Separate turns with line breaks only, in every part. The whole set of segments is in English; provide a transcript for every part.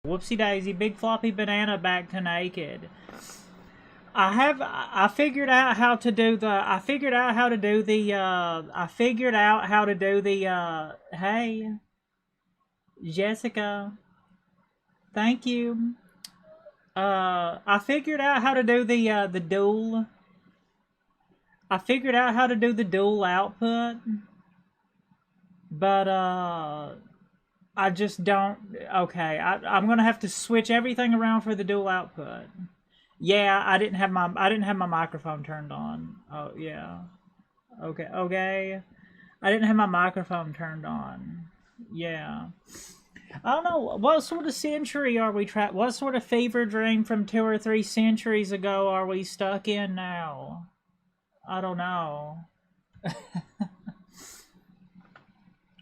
Whoopsie daisy, big floppy banana back to naked. I figured out how to do the, hey, Jessica, thank you. I figured out how to do the dual. I figured out how to do the dual output, but, I just don't, okay, I'm gonna have to switch everything around for the dual output. Yeah, I didn't have my microphone turned on. Oh, yeah. Okay. I didn't have my microphone turned on. Yeah. I don't know, what sort of century are we what sort of fever dream from 2 or 3 centuries ago are we stuck in now? I don't know.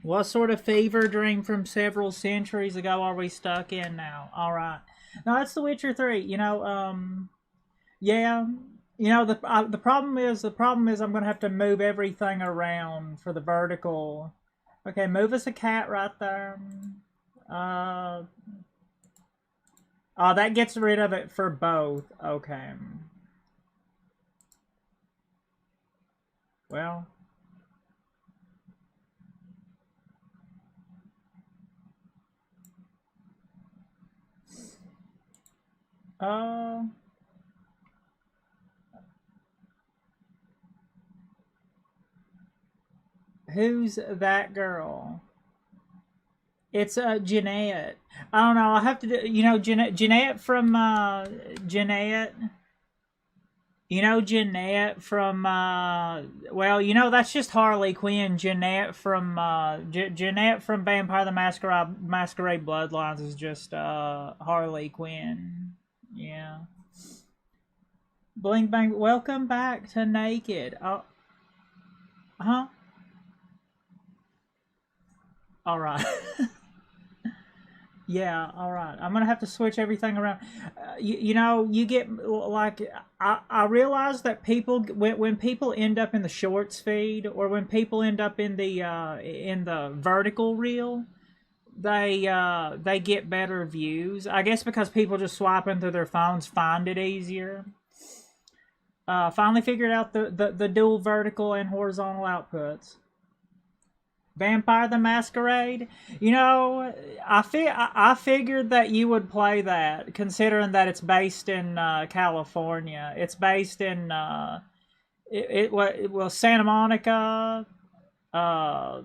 What sort of fever dream from several centuries ago are we stuck in now? All right. No, that's The Witcher 3. Yeah. The problem is I'm gonna have to move everything around for the vertical. Okay, move us a cat right there. Oh, that gets rid of it for both. Okay. Well. Who's that girl? It's Jeanette. I don't know. I have to do. Jeanette from Jeanette. Jeanette from well, that's just Harley Quinn. Jeanette from Jeanette from Vampire the Masquerade Bloodlines is just Harley Quinn. Yeah. Bling bang. Welcome back to Naked. Oh, huh? All right. Yeah, all right. I'm gonna have to switch everything around. You know, you get like I realize that people when people end up in the shorts feed or when people end up in the vertical reel, they get better views. I guess because people just swiping through their phones find it easier. Finally figured out the dual vertical and horizontal outputs. Vampire the Masquerade. You know, I figured that you would play that, considering that it's based in California. It's based in well Santa Monica, uh,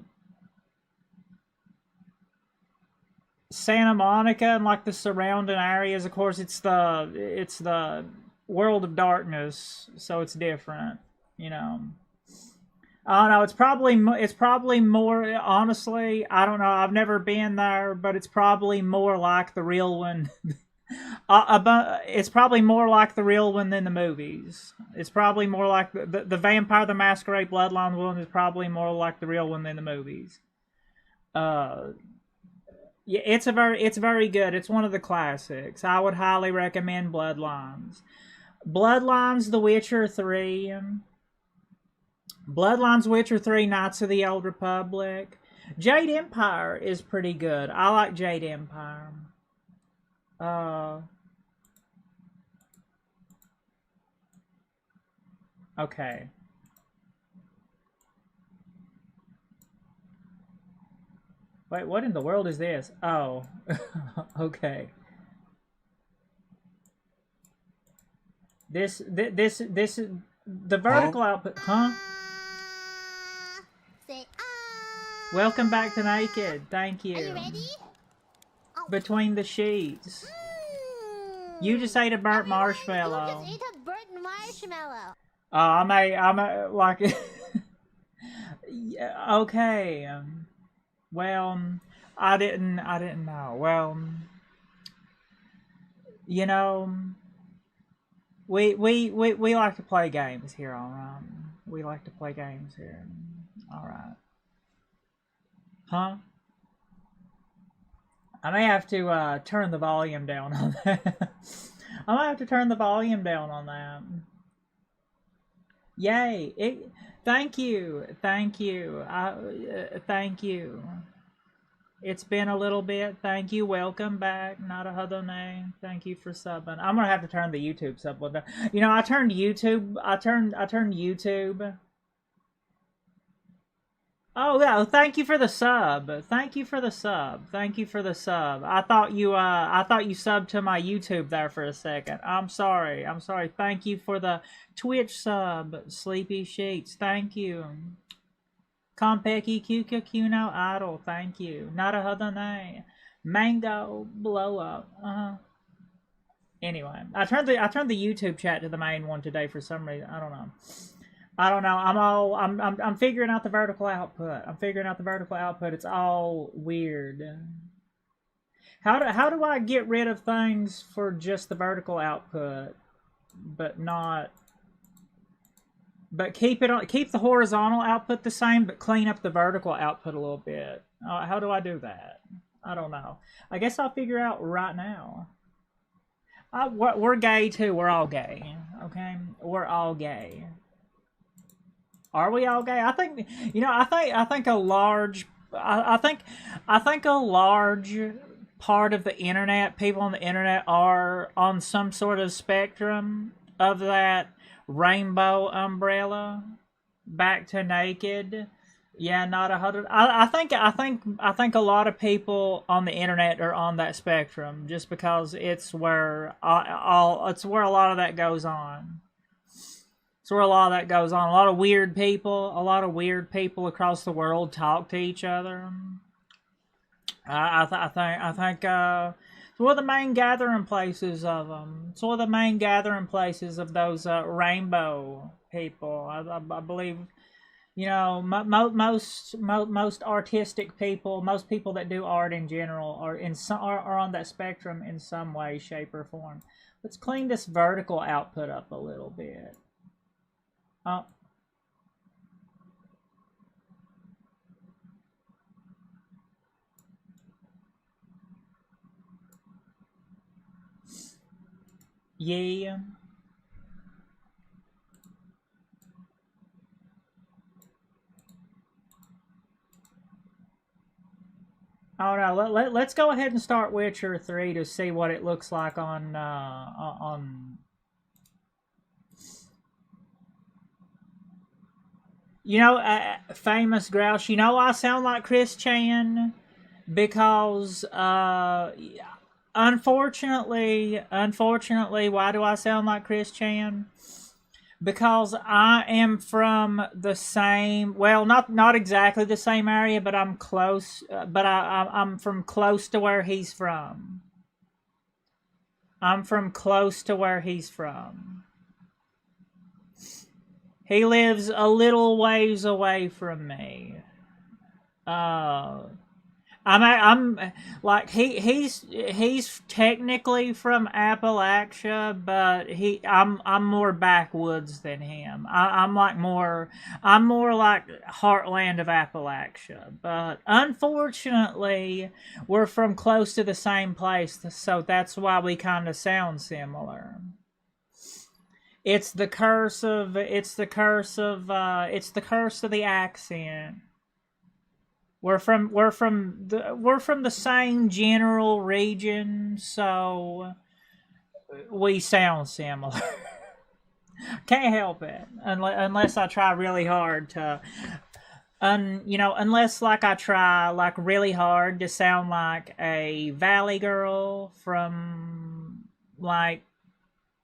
and like the surrounding areas. Of course, it's the world of darkness, so it's different. You know. I don't know. It's probably more. Honestly, I don't know. I've never been there, but it's probably more like the real one. It's probably more like the real one than the movies. It's probably more like the Vampire the Masquerade Bloodline one is probably more like the real one than the movies. Uh, yeah, it's very good. It's one of the classics. I would highly recommend Bloodlines. Bloodlines, The Witcher 3. Bloodlines, Witcher 3, Knights of the Old Republic. Jade Empire is pretty good. I like Jade Empire. Uh, okay. Wait, what in the world is this? Oh, okay. This is the vertical output, huh?
Say
Welcome back to Naked. Thank you.
Are you ready? Oh.
Between the sheets. You just ate a burnt marshmallow.
You just ate a burnt marshmallow.
Like, yeah, okay. Well, I didn't know. Well, you know, we like to play games here, all right. We like to play games here. All right. Huh? I may have to turn the volume down on that. I might have to turn the volume down on that. Yay! Thank you, thank you, thank you. It's been a little bit. Thank you. Welcome back. Not a other name. Thank you for subbing. I'm gonna have to turn the YouTube sub down. You know, I turned YouTube. I turned YouTube. Oh yeah, thank you for the sub. Thank you for the sub. Thank you for the sub. I thought you subbed to my YouTube there for a second. I'm sorry. I'm sorry. Thank you for the Twitch sub, Sleepy Sheets. Thank you. Compeki Kuno Idol. Thank you. Not a other name. Mango Blow Up. Anyway, I turned the YouTube chat to the main one today for some reason. I don't know. I don't know. I'm figuring out the vertical output. I'm figuring out the vertical output. It's all weird. How do I get rid of things for just the vertical output, but not? But keep the horizontal output the same, but clean up the vertical output a little bit. How do I do that? I don't know. I guess I'll figure out right now. We're gay too. We're all gay. Okay, we're all gay. Are we all gay? I think I think a large I think a large part of the internet, people on the internet are on some sort of spectrum of that rainbow umbrella back to naked. Yeah, not 100. I think a lot of people on the internet are on that spectrum just because it's where it's where a lot of that goes on. It's where a lot of that goes on. A lot of weird people across the world talk to each other. I think it's one of the main gathering places of them. It's one of the main gathering places of those rainbow people. I believe, you know, most artistic people, most people that do art in general, are on that spectrum in some way, shape, or form. Let's clean this vertical output up a little bit. Oh. Yeah. Oh no, let's go ahead and start Witcher 3 to see what it looks like on. You know, famous grouse. You know, I sound like Chris Chan because, unfortunately, why do I sound like Chris Chan? Because I am from the same, well, not exactly the same area, but I'm close. But I'm from close to where he's from. I'm from close to where he's from. He lives a little ways away from me. Uh, I'm like he's technically from Appalachia, but I'm more backwoods than him. I'm more like heartland of Appalachia. But unfortunately, we're from close to the same place, so that's why we kind of sound similar. It's the curse of the accent. We're from the same general region, so we sound similar. Can't help it unless I try really hard to, unless like I try like really hard to sound like a valley girl from like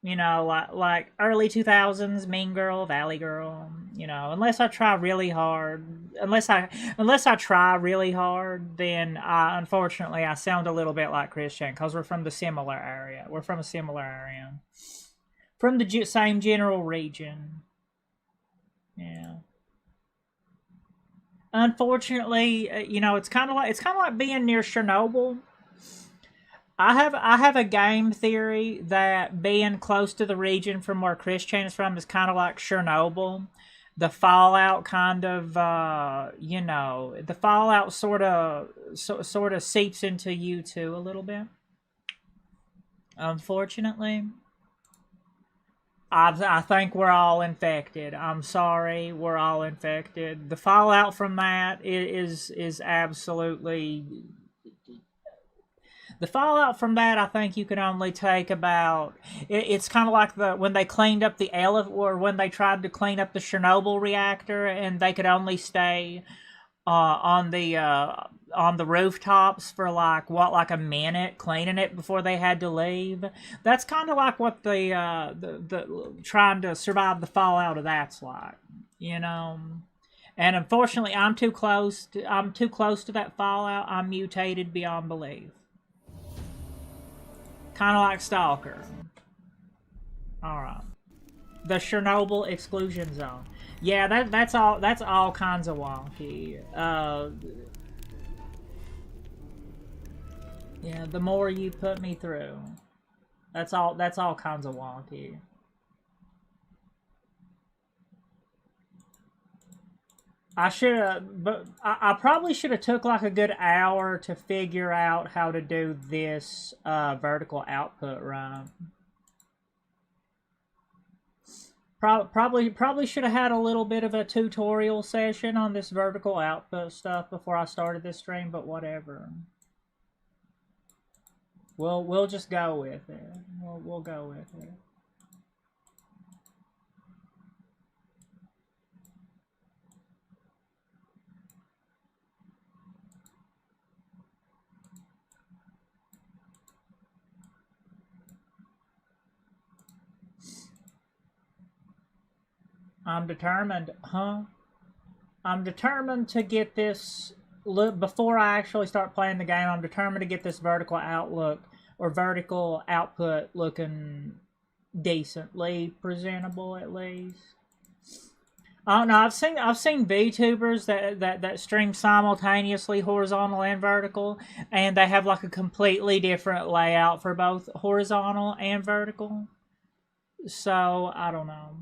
like early 2000s Mean Girl, Valley Girl, unless I try really hard, unless I try really hard, then unfortunately I sound a little bit like Christian because we're from the similar area. We're from a similar area. From the same general region. Yeah. Unfortunately, it's kind of like being near Chernobyl. I have a game theory that being close to the region from where Christian is from is kind of like Chernobyl. The fallout kind of, the fallout sort of seeps into you too a little bit. Unfortunately, I think we're all infected. I'm sorry, we're all infected. The fallout from that is absolutely the fallout from that. I think you can only take about. It's kind of like when they cleaned up the elephant, or when they tried to clean up the Chernobyl reactor, and they could only stay on the rooftops for like a minute cleaning it before they had to leave. That's kind of like what the trying to survive the fallout of that's like, you know. And unfortunately, I'm too close to that fallout. I'm mutated beyond belief. Kind of like Stalker. All right. The Chernobyl exclusion zone. Yeah, that's all. That's all kinds of wonky. Yeah, the more you put me through, that's all. That's all kinds of wonky. I should have, but I probably should have took like a good hour to figure out how to do this vertical output right. Probably should have had a little bit of a tutorial session on this vertical output stuff before I started this stream, but whatever. We'll just go with it. We'll go with it. I'm determined, huh? I'm determined to get this before I actually start playing the game. I'm determined to get this vertical outlook or vertical output looking decently presentable at least. I don't know. I've seen VTubers that stream simultaneously horizontal and vertical, and they have like a completely different layout for both horizontal and vertical. So I don't know.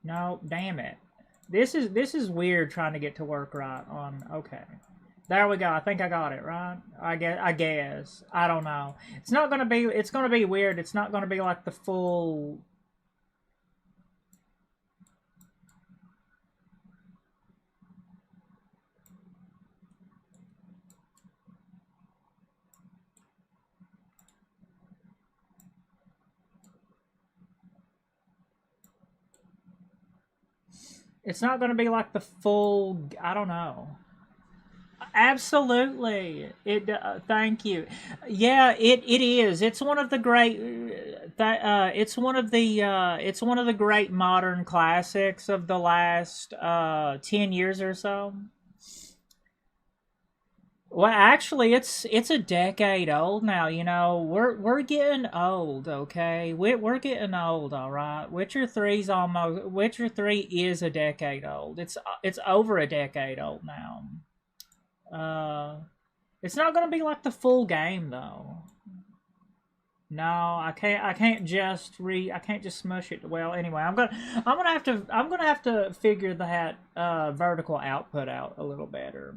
No, damn it. This is weird trying to get to work right on. Okay. There we go. I think I got it, right? I guess. I don't know. It's not gonna be, it's gonna be weird. It's not gonna be like the full... It's not gonna be like the full, I don't know. Absolutely. It. Thank you. Yeah. It is. It's one of the great. It's one of the. It's one of the great modern classics of the last 10 years or so. Well, actually, it's a decade old now. You know, we're getting old. Okay, we're getting old. All right. Witcher 3 is a decade old. It's over a decade old now. Uh, it's not gonna be like the full game though. No, I can't. I can't just smush it. Well, anyway, I'm gonna have to figure that vertical output out a little better.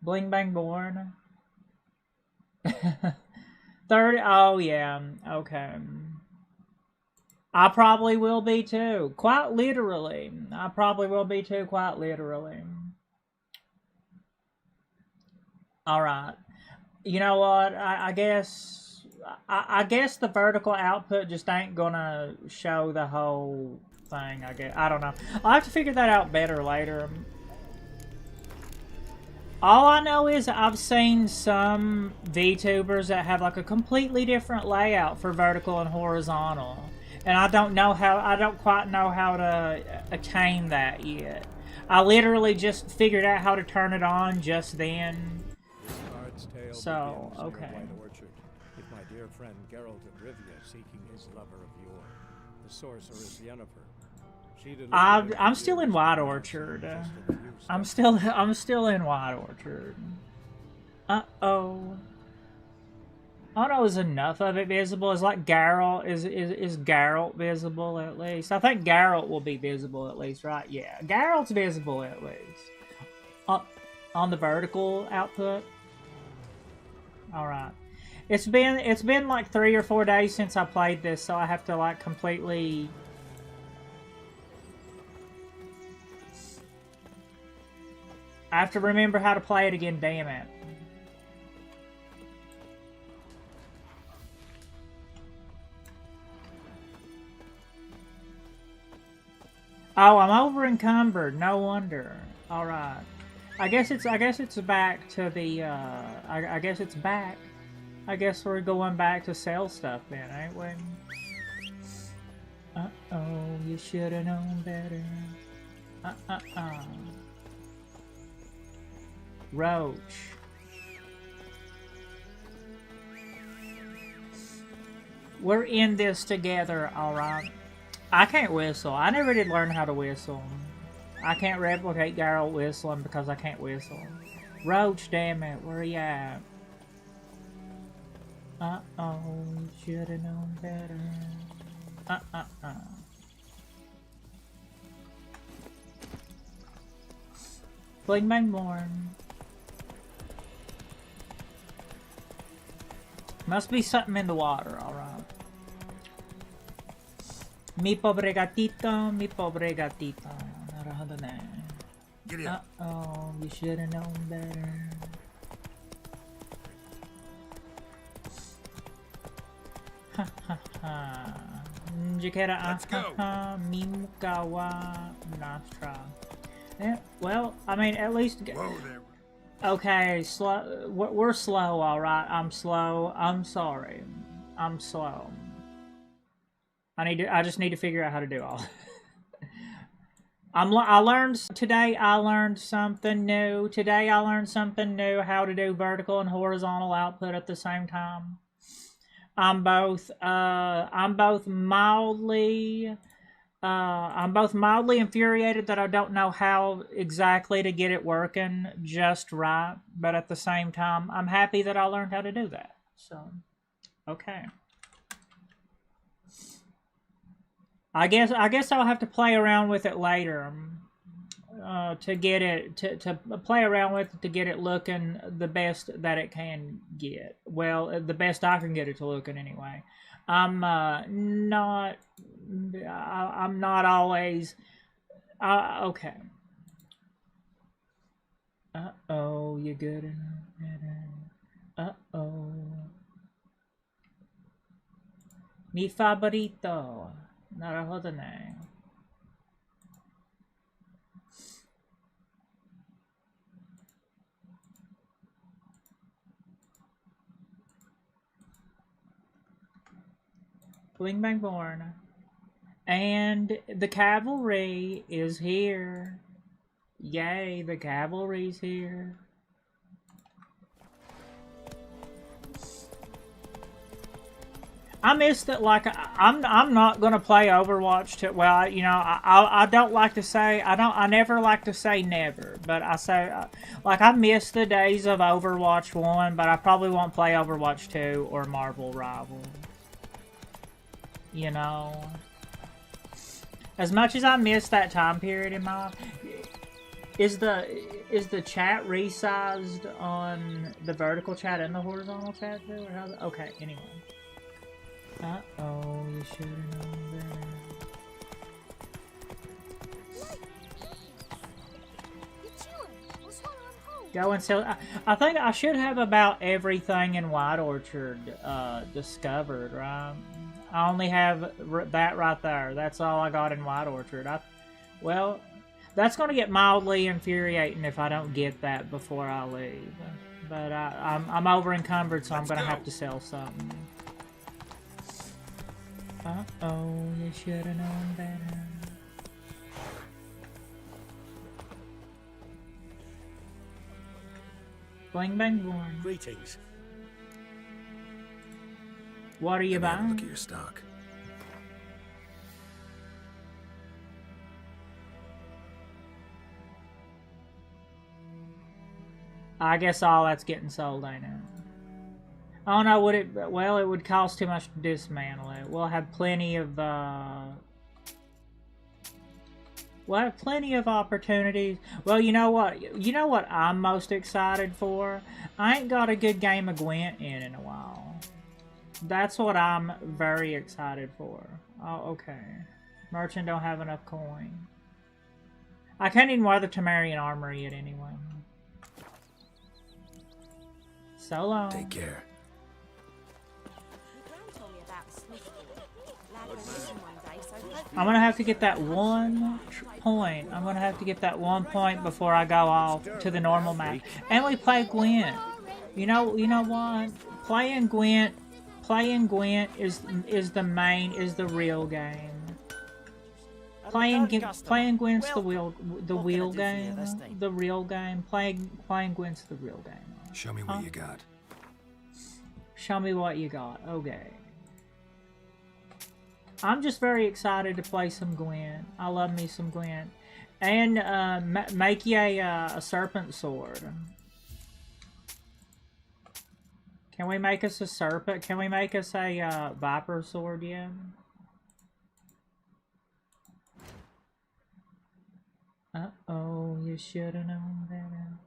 Bling bang born. 30. Oh yeah. Okay. I probably will be too. Quite literally. I probably will be too, quite literally. Alright. You know what? I guess I guess the vertical output just ain't gonna show the whole thing, I guess. I don't know. I'll have to figure that out better later. All I know is I've seen some VTubers that have like a completely different layout for vertical and horizontal. And I don't quite know how to attain that yet. I literally just figured out how to turn it on just then. So, okay.
With my dear friend Geralt of Rivia seeking his lover of yore, the sorceress Yennefer.
I'm still in White Orchard. I'm still in White Orchard. Uh-oh. I don't know, is enough of it visible? Is like Geralt, is Geralt visible at least? I think Geralt will be visible at least, right? Yeah, Geralt's visible at least. On the vertical output? Alright. It's been like 3 or 4 days since I played this, so I have to like completely... I have to remember how to play it again, damn it. Oh, I'm over encumbered. No wonder. All right. I guess it's back to the. I guess it's back. I guess we're going back to sell stuff then, ain't we? Uh-oh, you should have known better. Roach. We're in this together, alright. I can't whistle. I never did learn how to whistle. I can't replicate Geralt whistling because I can't whistle. Roach, damn it, where are you at? Uh-oh, you should have known better. Bling bang morn. Must be something in the water, alright. Mi pobre gatito, mi pobre gatito.
Giddy up.
Uh-oh, you should have known better. Ha ha ha.
Let's go.
Mimukawa Nastra. Yeah, well, I mean, at least...
Whoa there.
Okay, slow. We're slow, alright. I'm slow. I'm sorry. I'm slow. I just need to figure out how to do all. Today I learned something new. Today I learned something new, how to do vertical and horizontal output at the same time. I'm both mildly infuriated that I don't know how exactly to get it working just right, but at the same time, I'm happy that I learned how to do that. So, okay. I guess I'll have to play around with it later. To get it to play around with it to get it looking the best that it can get. Well, the best I can get it to looking anyway. I'm not. I'm not always. Okay. Uh-oh, you good enough. Uh-oh. Mi favorito. Naruhodo ne. Bling bang born. And the cavalry is here. Yay, the cavalry's here. I missed it. Like I'm not gonna play Overwatch to. Well, you know, I don't like to say I never like to say never, but I say like I miss the days of Overwatch 1, but I probably won't play Overwatch 2 or Marvel Rival. You know, as much as I miss that time period in my. Is the chat resized on the vertical chat and the horizontal chat too? Or how? Okay, anyway. Uh-oh, you should have known better. Go and sell. I think I should have about everything in White Orchard discovered, right? I only have that right there. That's all I got in White Orchard. Well, that's going to get mildly infuriating if I don't get that before I leave. But I'm over encumbered, so I'm going to have to sell something. Uh-oh, you should have known better. Bling bang born.
Greetings.
What are you buying?
Look at your stock.
I guess all that's getting sold, ain't it? Oh no, would it? Well, it would cost too much to dismantle it. We'll have plenty of, we'll have plenty of opportunities. Well, you know what? You know what I'm most excited for? I ain't got a good game of Gwent in a while. That's what I'm very excited for. Oh, okay. Merchant don't have enough coin. I can't even wear the Temerian armor yet anyway. So long.
Take care.
I'm gonna have to get that 1 point. I'm gonna have to get that 1 point before I go off to the normal map. And we play Gwent. You know what? Playing Gwent is the real game. Playing Gwent's the real game. The real game. Playing Gwent's the real game.
Show me what you got.
Show me what you got. Okay. I'm just very excited to play some Gwent. I love me some Gwent. And make you a serpent sword. Can we make us a serpent? Can we make us a viper sword yet? Uh-oh, you should have known better.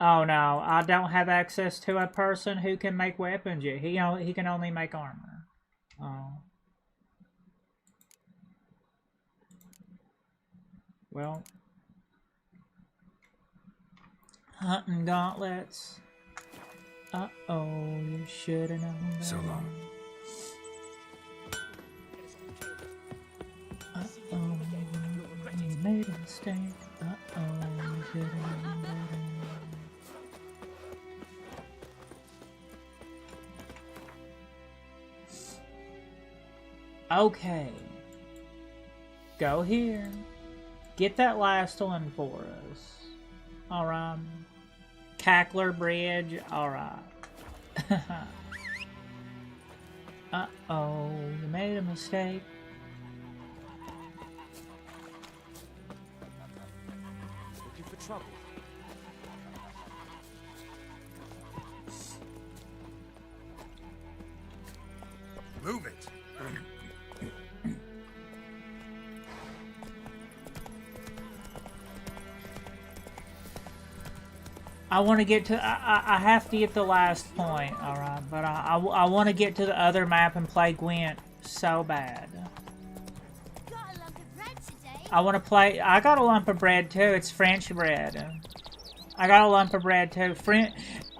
Oh no, I don't have access to a person who can make weapons yet. He can only make armor. Oh. Well. Hunting gauntlets. Uh-oh, you should have known better.
So long.
Uh-oh, you made a mistake. Uh-oh, you should have known better. Okay. Go here. Get that last one for us. Alright. Cackler Bridge. Alright. Uh-oh. You made a mistake.
Looking for trouble.
Move it.
I want to get to. I have to get the last point. All right, but I want to get to the other map and play Gwent so bad.
Got a lump of bread today.
I want to play. I got a lump of bread too. It's French bread. I got a lump of bread too.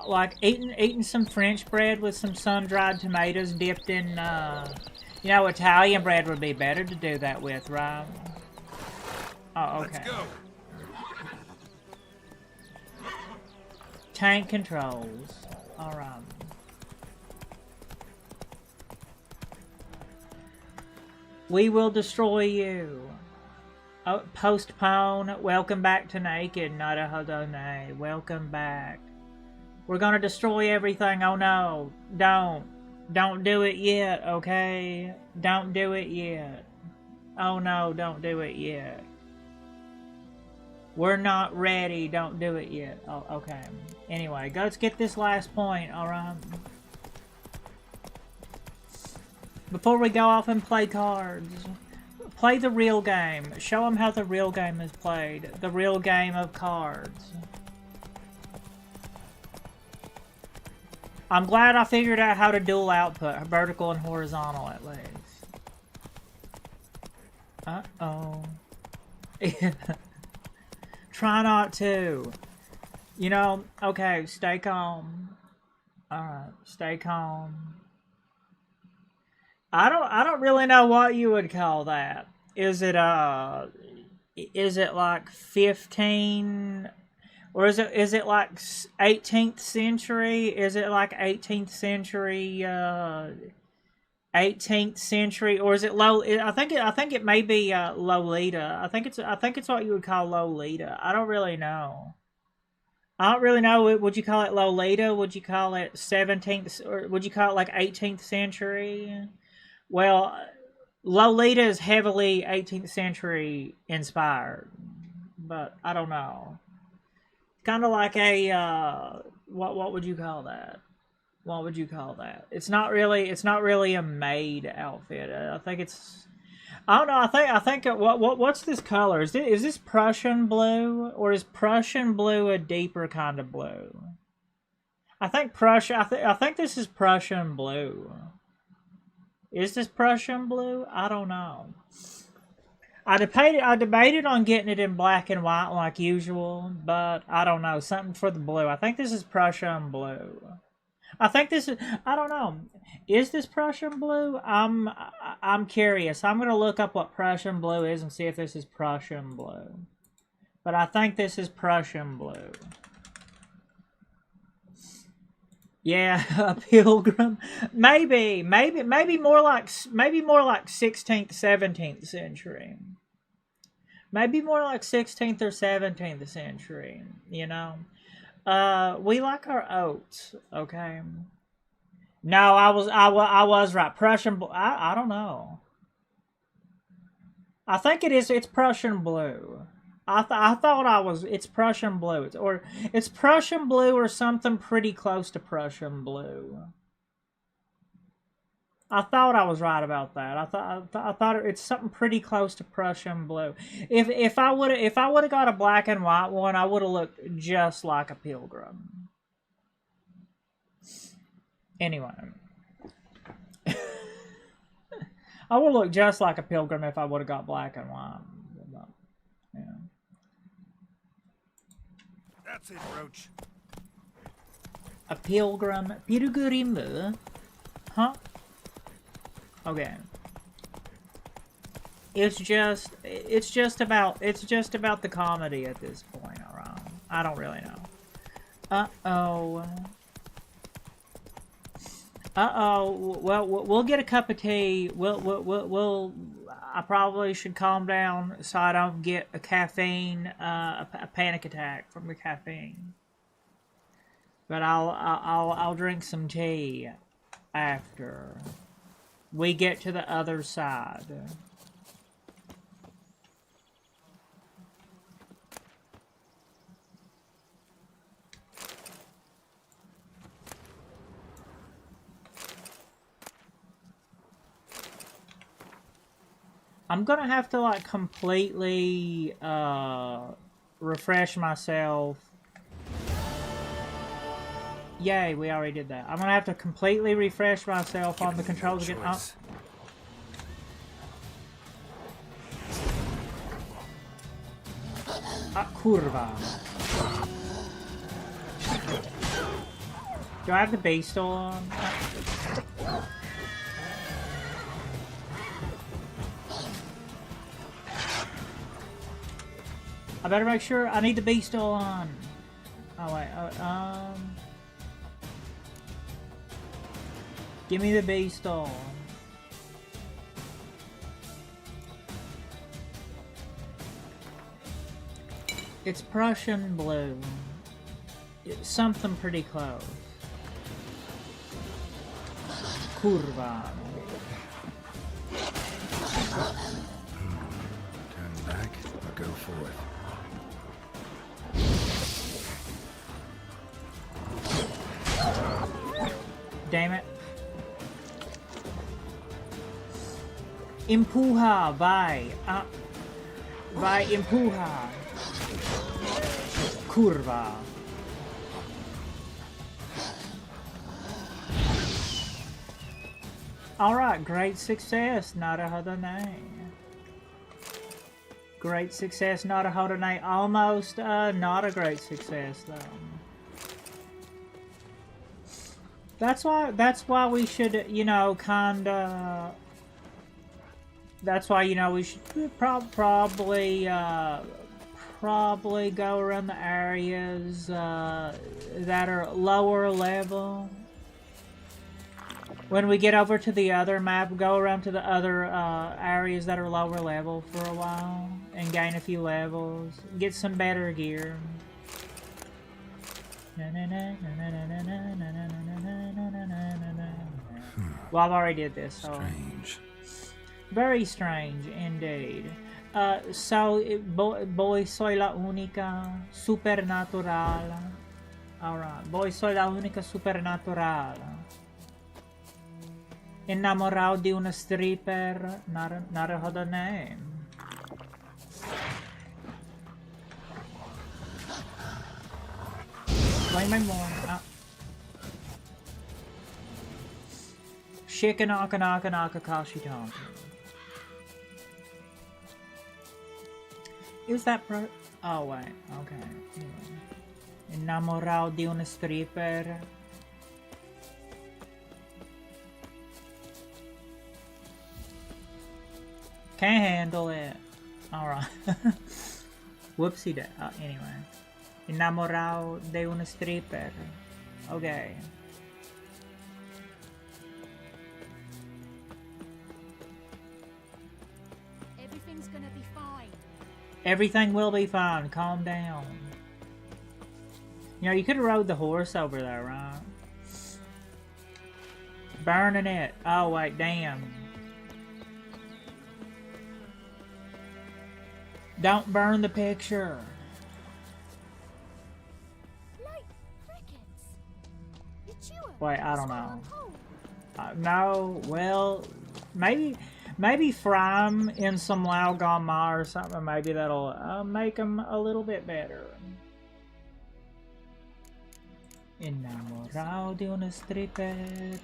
Like eating some French bread with some sun-dried tomatoes dipped in. You know, Italian bread would be better to do that with, right? Oh, okay.
Let's go.
Tank controls. Alright. We will destroy you. Oh, postpone. Welcome back to Naked. Nadahodone. Welcome back. We're gonna destroy everything. Oh no. Don't do it yet, okay? Don't do it yet. Oh no, don't do it yet. We're not ready. Don't do it yet. Oh, okay. Anyway, let's get this last point, alright? Before we go off and play cards, play the real game. Show them how the real game is played. The real game of cards. I'm glad I figured out how to dual output, vertical and horizontal at least. Uh-oh. Try not to. You know, okay, stay calm. Alright, stay calm. I don't really know what you would call that. Is it like 15, or is it like 18th century? Is it like 18th century 18th century, or is it low? I think it may be Lolita. I think it's what you would call Lolita. I don't really know. I don't really know. Would you call it Lolita? Would you call it 17th, or would you call it like 18th century? Well, Lolita is heavily 18th century inspired, but I don't know. Kind of like a what would you call that? What would you call that? It's not really a maid outfit. I think it's, I don't know. I think what's this color? Is this Prussian blue, or is Prussian blue a deeper kind of blue? I think I think this is Prussian blue. Is this Prussian blue? I don't know. I debated on getting it in black and white like usual, but I don't know. Something for the blue. I think this is Prussian blue. I think this is, I don't know. Is this Prussian blue? I'm curious. I'm going to look up what Prussian blue is and see if this is Prussian blue. But I think this is Prussian blue. Yeah, a pilgrim. Maybe more like 16th, 17th century. Maybe more like 16th or 17th century, you know. We like our oats, okay? No, I was right. Prussian blue. I don't know. I think it's Prussian blue. It's Prussian blue. It's Prussian blue or something pretty close to Prussian blue. I thought I was right about that. I thought it's something pretty close to Prussian blue. If I would have got a black and white one, I would have looked just like a pilgrim. Anyway, I would look just like a pilgrim if I would have got black and white. Yeah.
That's it, Roach.
A pilgrim, huh? Okay. It's just about the comedy at this point, alright? I don't really know. Uh-oh. Well, we'll get a cup of tea. I probably should calm down so I don't get a panic attack from the caffeine. But I'll drink some tea after we get to the other side. I'm gonna have to like completely refresh myself Yay, we already did that. I'm gonna have to completely refresh myself on the
Given
controls
your
again. Oh.
choice.
Kurva. Do I have the base still on? I better make sure I need the base still on. Oh wait, give me the base still. It's Prussian blue. It's something pretty close. Kurva.
Turn back or go forth.
Damn it. Empuja, vai. Vai, empuja. Kurva. Alright, great success, Narahodane. Great success, Narahodane. Almost not a great success though. That's why we should, you know, kinda. That's why, you know, we should probably go around the areas that are lower level. When we get over to the other map, go around to the other areas that are lower level for a while and gain a few levels, get some better gear. Well, I've already did this, so.
Strange.
Very strange, indeed. Voy soy la única supernatural. Alright, voy soy la única supernatural. Enamorado de una stripper, Narahodane. Play my more. Shikanaka naka naka kashi tom. Is that pro? Oh wait, okay. Enamorado de una stripper. Can't handle it. Alright. Whoopsie day. Anyway. Enamorado de una stripper. Okay.
Everything's gonna be fine.
Everything will be fine. Calm down. You know, you could have rode the horse over there, right? Burning it. Oh, wait, damn. Don't burn the picture.
Like crickets. You chew 'em.
Wait, I don't
Swallow
know.
'em whole.
No, well, maybe fry 'em in some Lao Gama or something. Maybe that'll make them a little bit better. Enamorado de una stripper.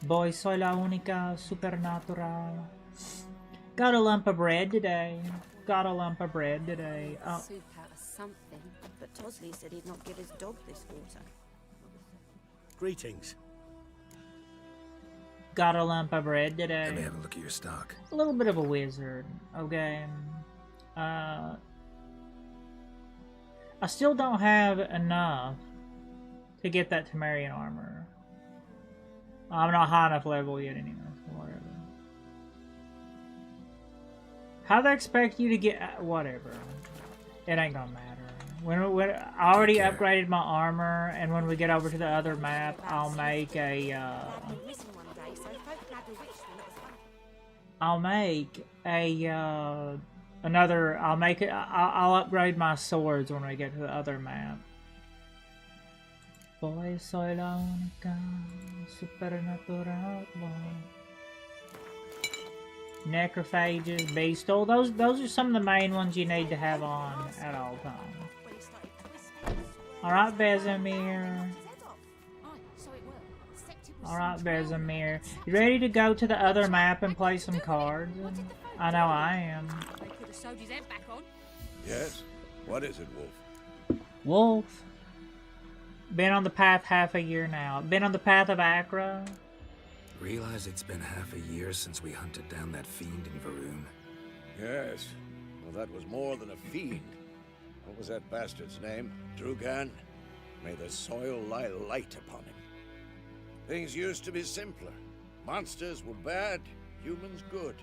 Boy, soy la única supernatural. Got a lump of bread today. Got a lump of bread today. Oh.
Soup out of something, but Tosley said he'd not give his dog this water.
Greetings.
Got a lump of bread
Let me
today.
have a look at your stock.
A little bit of a wizard. Okay. I still don't have enough to get that Temerian armor. I'm not high enough level yet anyway, so whatever. How they expect you to get whatever? It ain't gonna matter. When I already
Take care.
upgraded my armor, and when we get over to the other map, I'll make a
I've been missing one day, so folk nabbed a witch when it was fun.
I'll make a another. I'll upgrade my swords when we get to the other map. Boy, soy la única supernatural. Necrophages, beastal. Those are some of the main ones you need to have on at all times.
When he started twisting and
Alright, Vesemir.
Aye, so it will. Except it was
Alright,
some drowned
Vesemir.
person.
You ready to go to the other map and play some cards? I know I am.
They could have sewed his head back on.
Yes? What is it, Wolf?
Wolf. Been on the path half a year now. Been on the path of Acra.
Realize it's been half a year since we hunted down that fiend in Varun.
Yes. Well, that was more than a fiend. What was that bastard's name? Drugan? May the soil lie light upon him. Things used to be simpler. Monsters were bad, humans good.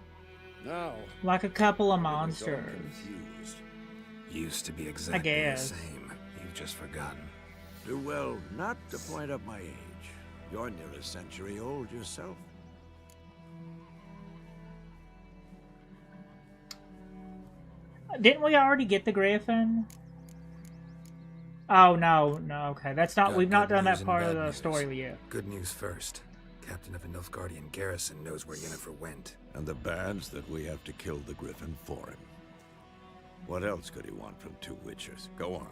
Now,
Like a couple of
everything's all
monsters.
confused.
Used to be exactly the
guess.
same. You've just forgotten.
Do well not to point up my age. You're near a century old yourself.
Didn't we already get the Griffin? Oh, no, okay. That's not,
Got
we've not
good
done
news
that
and
part of
bad
the
news.
story yet.
Good news first. Captain of a Nilfgaardian garrison knows where Yennefer went.
And the bad's that we have to kill the Griffin for him. What else could he want from two witchers? Go on.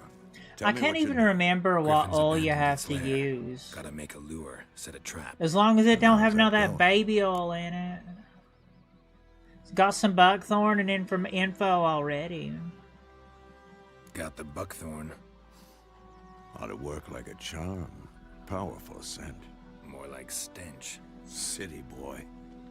Tell
I
me
can't
what you
even
need.
remember what
Griffin's
oil you
abandoned
have
its
to
lair.
use.
Gotta make a lure, set a trap.
As long as it don't have
How's
none of
that
that
going?
baby oil in it. It's got some buckthorn and info already.
Got the buckthorn.
Ought to work like a charm. Powerful scent.
More like stench.
City boy.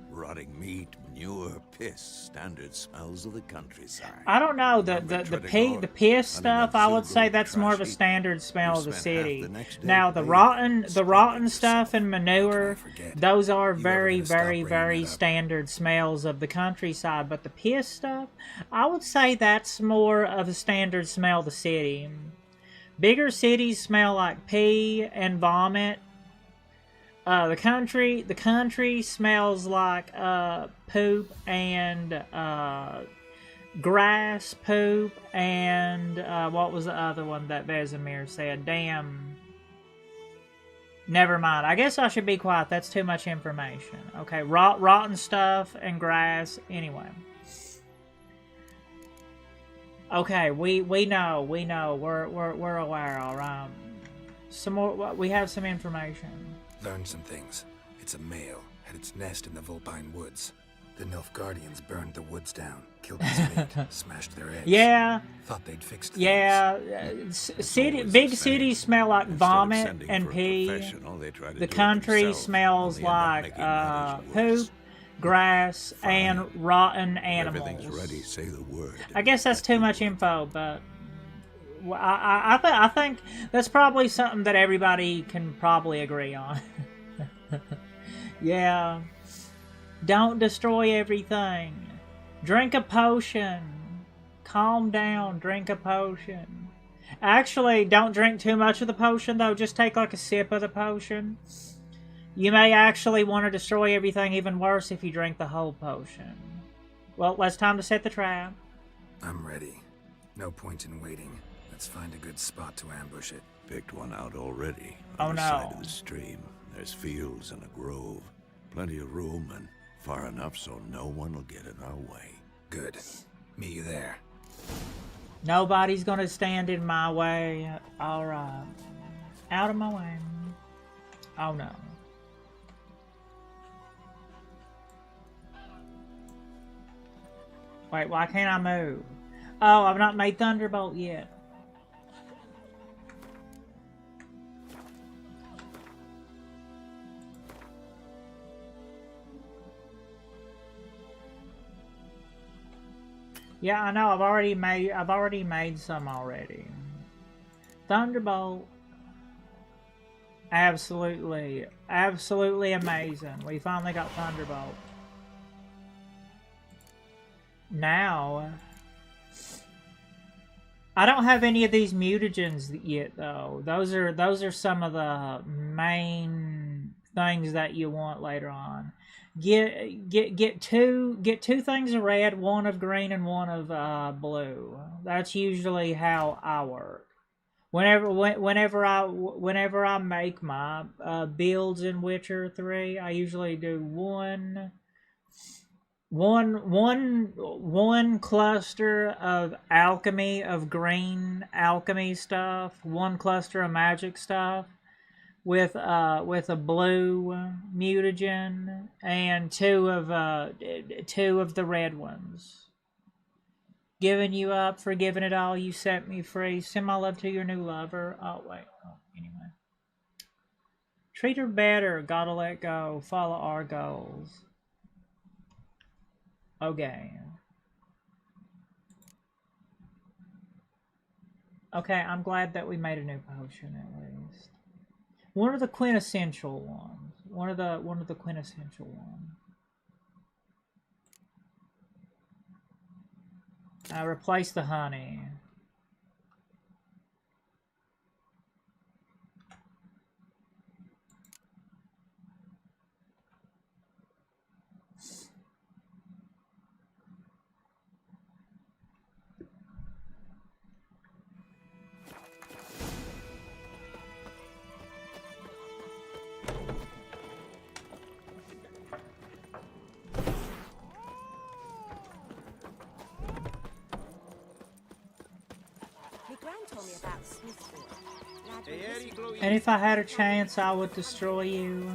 Rotting meat, manure, piss. Standard smells of the countryside.
I don't know, the piss stuff, I would say that's more of a
trashy.
standard smell of the
spent half
city.
the next day
Now the
bathing.
rotten stuff and manure,
forget?
those are
You ever
very,
gonna stop
very,
bringing
very
it up?
standard smells of the countryside. But the piss stuff, I would say that's more of a standard smell of the city. Bigger cities smell like pee and vomit. The country smells like poop and grass, poop, and what was the other one that Vesemir said? Damn. Never mind. I guess I should be quiet. That's too much information. Okay, rotten stuff and grass. Anyway. Okay, we know. We're aware. All right. Some more. We have some information.
Learned some things. It's a male. Had its nest in the Vulpine Woods. The Nilfgaardians burned the woods down, killed its mate, smashed their eggs.
Yeah,
Thought they'd fixed things.
yeah. City,
always
big
the same.
cities smell like
Instead of
vomit
sending
and
for a
pee.
professional, they try to
The
do it
country
themselves,
smells
only end up
like
making matters worse.
poop, grass, and rotten animals.
Everything's ready. Say the word.
I guess that's too much info, but I think that's probably something that everybody can probably agree on. Yeah. Don't destroy everything. Drink a potion. Calm down. Drink a potion. Actually, don't drink too much of the potion, though. Just take like a sip of the potion. You may actually want to destroy everything even worse if you drink the whole potion. Well, it's time to set the trap.
I'm ready. No point in waiting. Let's find a good spot to ambush it.
Picked one out already.
Oh,
On the
no.
side of the stream. There's fields and a grove. Plenty of room and far enough so no one will get in our way.
Good. Meet you there.
Nobody's gonna stand in my way. Alright. Out of my way. Oh no. Wait, why can't I move? Oh, I've not made Thunderbolt yet. Yeah, I know. I've already made some already. Thunderbolt. Absolutely amazing. We finally got Thunderbolt. Now, I don't have any of these mutagens yet, though. Those are some of the main things that you want later on. Get two things of red, one of green, and one of blue. That's usually how I work. Whenever I make my builds in Witcher 3, I usually do one One cluster of alchemy, of green alchemy stuff, one cluster of magic stuff with a blue mutagen, and two of the red ones. Giving you up, for giving it all, you set me free. Send my love to your new lover. Oh wait. Oh, anyway. Treat her better. Gotta let go. Follow our goals. Okay. Okay, I'm glad that we made a new potion at least. One of the quintessential ones. One of the quintessential ones. I replaced the honey.
My gran told me about Smithfield. Lad went missing.
And if I had a chance, I would destroy you.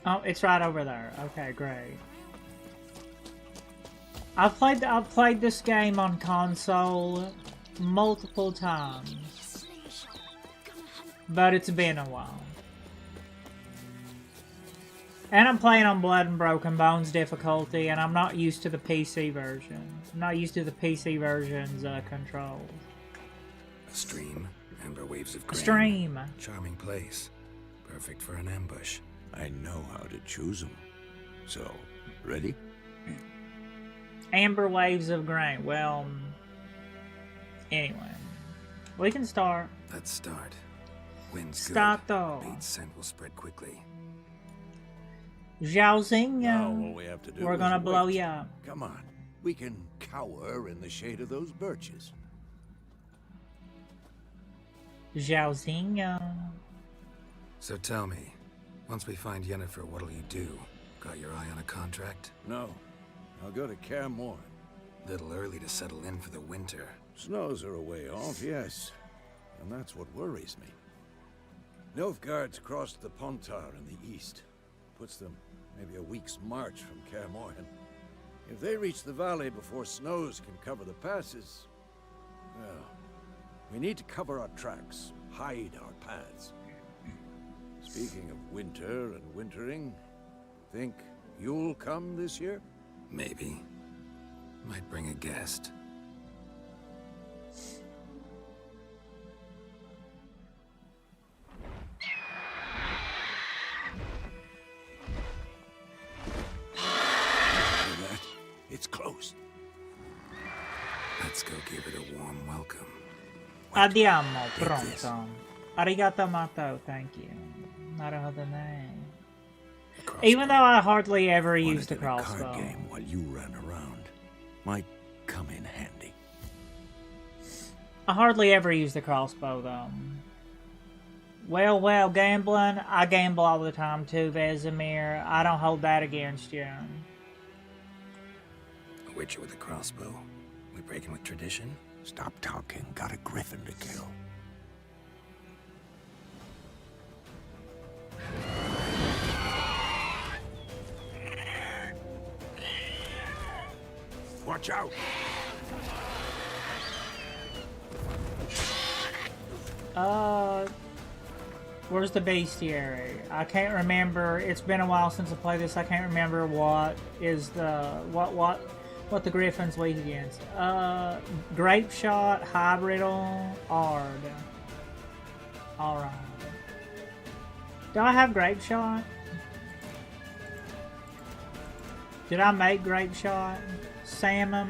Oh, it's right over there. Okay, great. I've played this game on console multiple times, but it's been a while. And I'm playing on Blood and Broken Bones difficulty, and I'm not used to the PC version. I'm not used to the PC version's controls.
A stream, amber waves of
A
grain.
stream.
Charming place. Perfect for an ambush.
I know how to choose them. So, ready?
Amber waves of grain. Well, anyway. We can start.
Let's start. Wind's
Start
good.
though.
Bait's scent will spread quickly.
Zhaozing.
Now all we have to do
We're
is
gonna blow
wait.
you up.
Come on. We can cower in the shade of those birches.
Zhaozing.
So tell me, once we find Yennefer, what'll you do? Got your eye on a contract?
No. I'll go to Kaer Morhen.
Little early to settle in for the winter.
Snows are a way off, yes. And that's what worries me. Nilfgaard's crossed the Pontar in the east. Puts them maybe a week's march from Kaer Morhen. If they reach the valley before snows can cover the passes, well, we need to cover our tracks, hide our paths. Speaking of winter and wintering, think you'll come this year?
Maybe. Might bring a guest.
Hear that? It's close.
Let's go give it a warm welcome.
Andiamo,
Take this.
pronto. Arigato mato, thank you. Naruhodo ne.
A crossbow.
Even though I hardly ever
Wanted
use the
in a card
crossbow.
game while you ran around. Might come in handy.
I hardly ever use the crossbow, though. Well, gambling. I gamble all the time, too, Vesemir. I don't hold that against you.
A witcher with a crossbow. We breaking with tradition?
Stop talking. Got a griffin to kill. Watch out!
Where's the bestiary? I can't remember. It's been a while since I played this. I can't remember what is the what the griffin's weak against. Grape shot, hybridal, ard. All right. Do I have grape shot? Did I make grape shot? Salmon.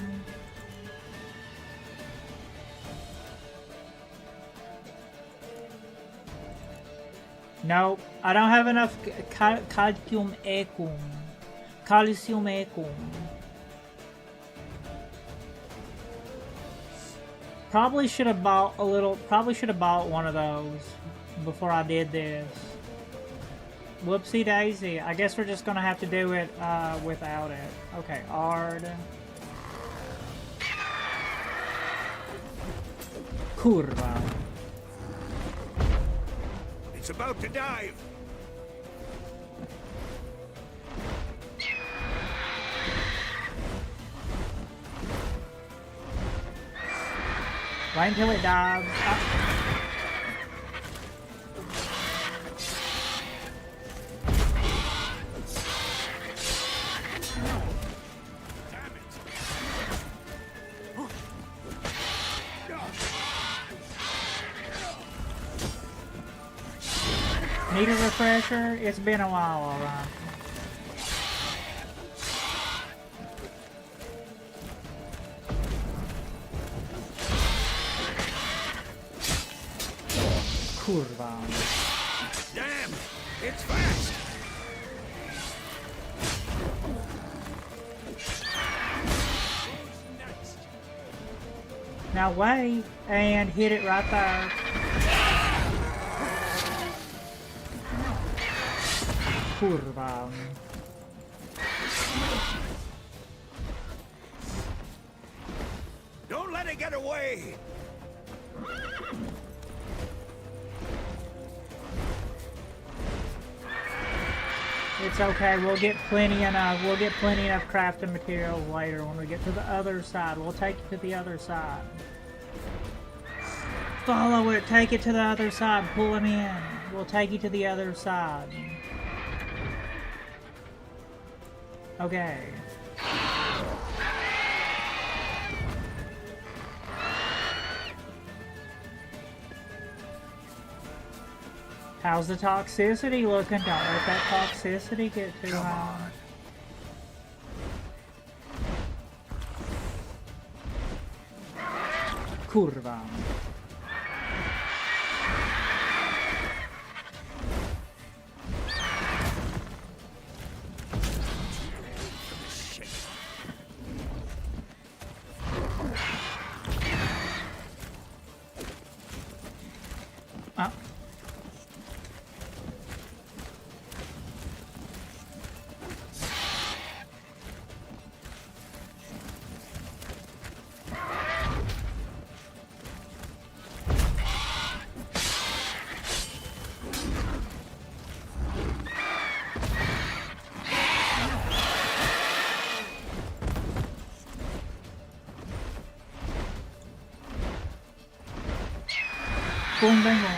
Nope, I don't have enough calcium ecum. Calcium ecum. Probably should have bought a little. Probably should have bought one of those before I did this. Whoopsie daisy. I guess we're just gonna have to do it without it. Okay, Ard. Kurva.
It's about to dive.
Wait until it dives. Need a refresher? It's been a while, alright. Kurva.
Damn, it's fast.
Now wait and hit it right there. Kurva.
Don't let it get away.
It's okay. We'll get plenty enough crafting materials later when we get to the other side. We'll take it to the other side. Follow it. Take it to the other side. Pull him in. We'll take you to the other side. Okay. How's the toxicity looking? Don't let that toxicity get too high. Kurva. Boom, bang, boom.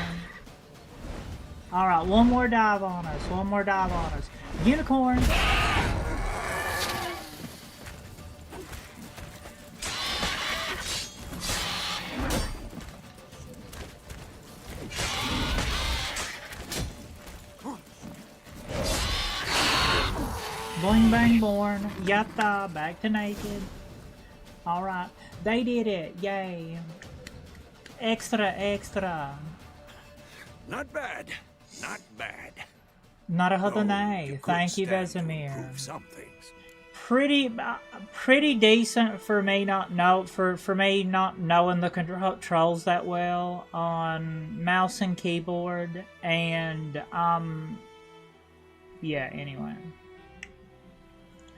Alright, one more dive on us. One more dive on us. Unicorn! Boing, bang, born. Yatta, back to naked. Alright, they did it. Yay. Extra, extra.
Not bad. Not bad.
Narahadanai. Thank you, Vesemir.
Some things.
Pretty decent for me not knowing the controls that well on mouse and keyboard, and yeah. Anyway,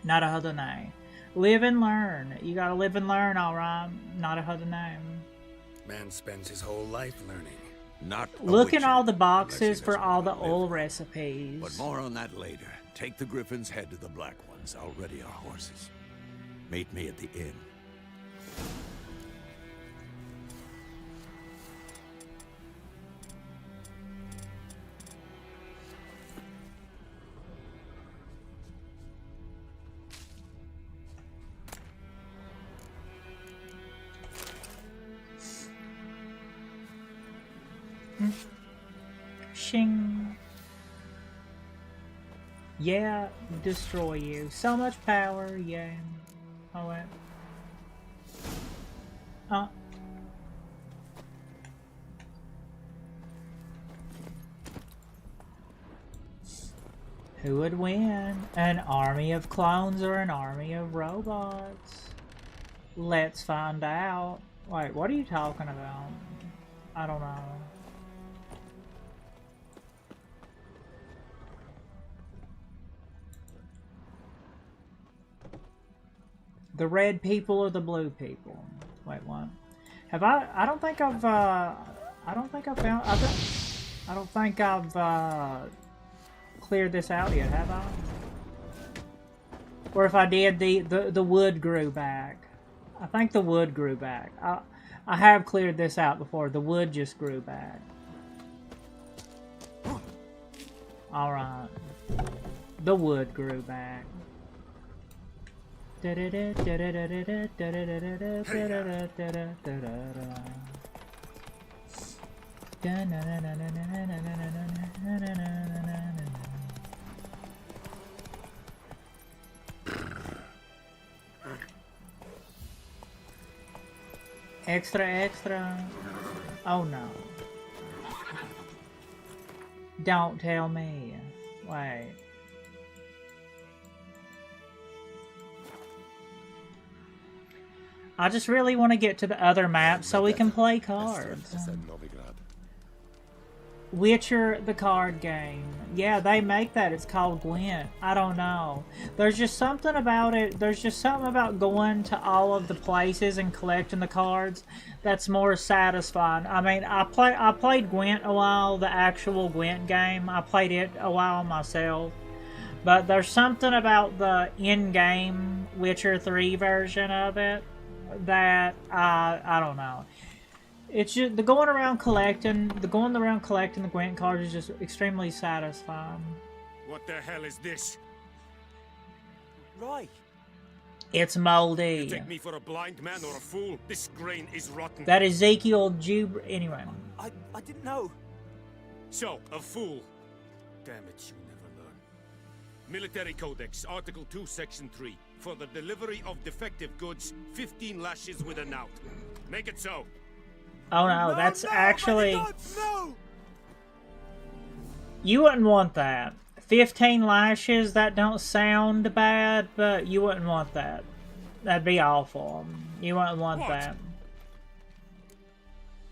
Narahadanai. Live and learn. You gotta live and learn, all right. Narahadanai.
Man spends his whole life learning.
Not
look in all the boxes for all the old recipes.
But more on that later. Take the Griffin's head to the Black Ones. I'll ready our horses. Meet me at the inn.
Shing. Yeah, destroy you. So much power, yeah. Oh, wait. Who would win? An army of clones or an army of robots? Let's find out. Wait, what are you talking about? I don't know. The red people or the blue people? Wait, what? Have I don't think I've, I don't think I've found, I don't think I've, cleared this out yet, have I? Or if I did, the wood grew back. I think the wood grew back. I have cleared this out before. The wood just grew back. Alright. The wood grew back. Extra, extra. Oh no. Don't tell me. Wait. I just really want to get to the other map so we can play cards. Witcher, the card game. Yeah, they make that. It's called Gwent. I don't know. There's just something about it. There's just something about going to all of the places and collecting the cards that's more satisfying. I mean, I played Gwent a while, the actual Gwent game. I played it a while myself. But there's something about the in-game Witcher 3 version of it that I don't know. It's just the going around collecting the Gwent cards is just extremely satisfying.
What the hell is this?
Right.
It's
You
moldy.
take me for a blind man or a fool? This grain is rotten.
That Ezekiel anyway.
I didn't know.
So, a fool. Damn it, you never learn. Military Codex, Article 2, Section 3. For the delivery of defective goods, 15 lashes with a knout. Make it so.
Oh no, that's actually...
No!
You wouldn't want that. 15 lashes, that don't sound bad, but you wouldn't want that. That'd be awful. You wouldn't want that.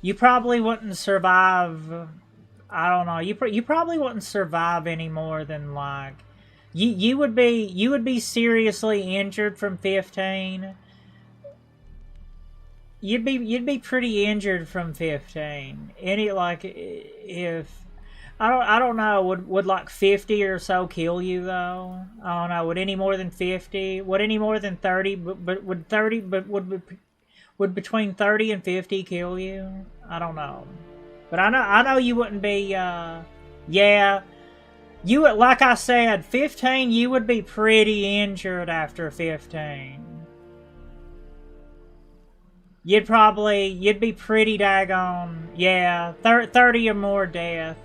You probably wouldn't survive... I don't know. You probably wouldn't survive any more than like... You would be seriously injured from 15. You'd be pretty injured from 15. Any like if I don't know, would like 50 or so kill you though? I don't know. Would any more than 50? Would any more than 30? But would between 30 and 50 kill you? I don't know. But I know you wouldn't be yeah. You would, like I said, 15 you would be pretty injured after 15. You'd be pretty daggone, yeah, 30 or more death.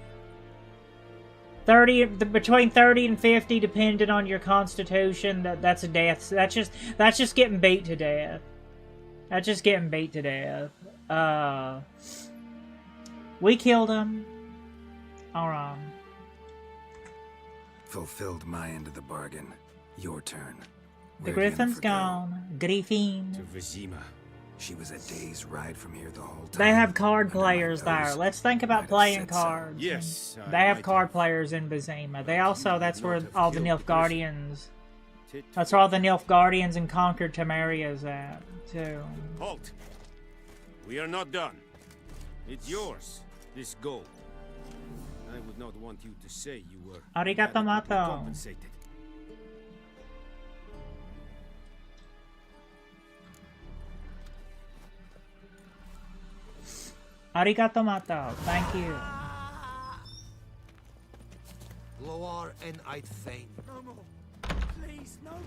30, between 30 and 50, depending on your constitution, that's a death. That's just getting beat to death. That's just getting beat to death. We killed him. Alright.
Fulfilled my end of the bargain. Your turn.
The
Where'd
Griffin's
Yennefer go?
gone. Griffin.
To Vizima.
She was a day's ride from here the whole time.
They have card
Under my
players there.
nose.
Let's think
Might
about
have
playing
said so.
cards.
Yes.
They have card players in Vizima. They also, that's where all the Nilfgaardians, that's where all the Nilfgaardians and Conquered Temeria's at, too.
Halt. We are not done. It's yours, this gold. I would not want you to say you were
Arigato
adequately
mato.
compensated.
Arigato mato. Thank you.
Loar and I'd fain.
No more. Please, no more.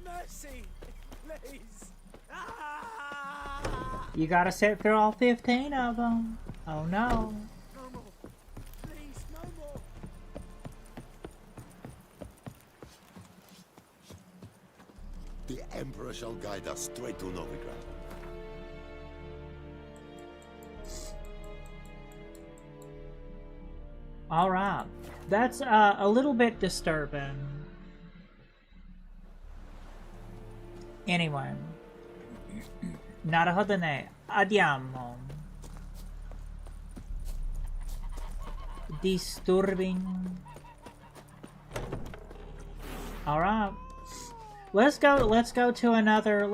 Mercy, please.
You gotta sit through all 15 of them. Oh no.
No more. Please, no more.
The Emperor shall guide us straight to Novigrad.
Alright. That's a little bit disturbing. Anyway. Naruhodo ne. Andiamo. Disturbing. All right. Let's go to another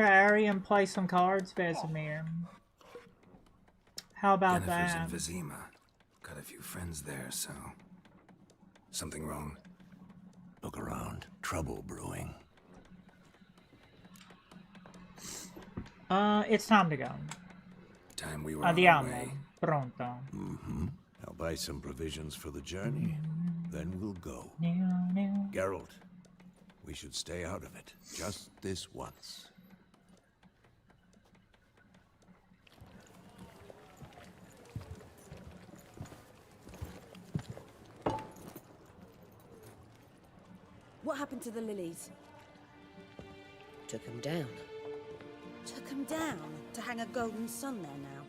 area and play some cards, Vesemir. How about
Yennefer's
that?
in Vizima. Got a few friends there, so... Something wrong?
Look around. Trouble brewing.
It's time to go.
Time we were on our
Andiamo.
way.
Pronto.
I'll buy some provisions for the journey. Then we'll go.
No.
Geralt, we should stay out of it. Just this once.
What happened to the lilies?
Took him down.
Took them down to hang a golden sun there now.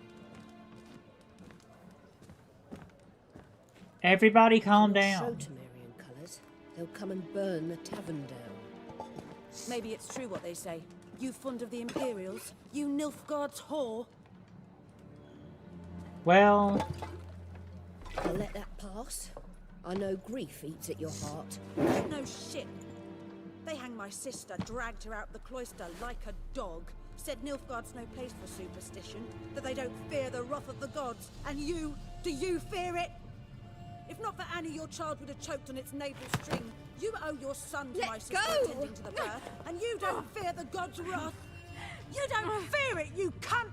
Everybody calm
Not
down.
So Temerian colours. They'll come and burn the tavern down.
Maybe it's true what they say. You fond of the Imperials? You Nilfgaard's whore?
Well,
I'll let that pass. I know grief eats at your heart.
No shit. They hanged my sister, dragged her out the cloister like a dog. Said Nilfgaard's no place for superstition, that they don't fear the wrath of the gods. And you, do you fear it? If not for Annie, your child would have choked on its navel string. You owe your son to
Let
my sister
go!
attending to the birth, and you don't fear the gods' wrath. You don't fear it, you cunt!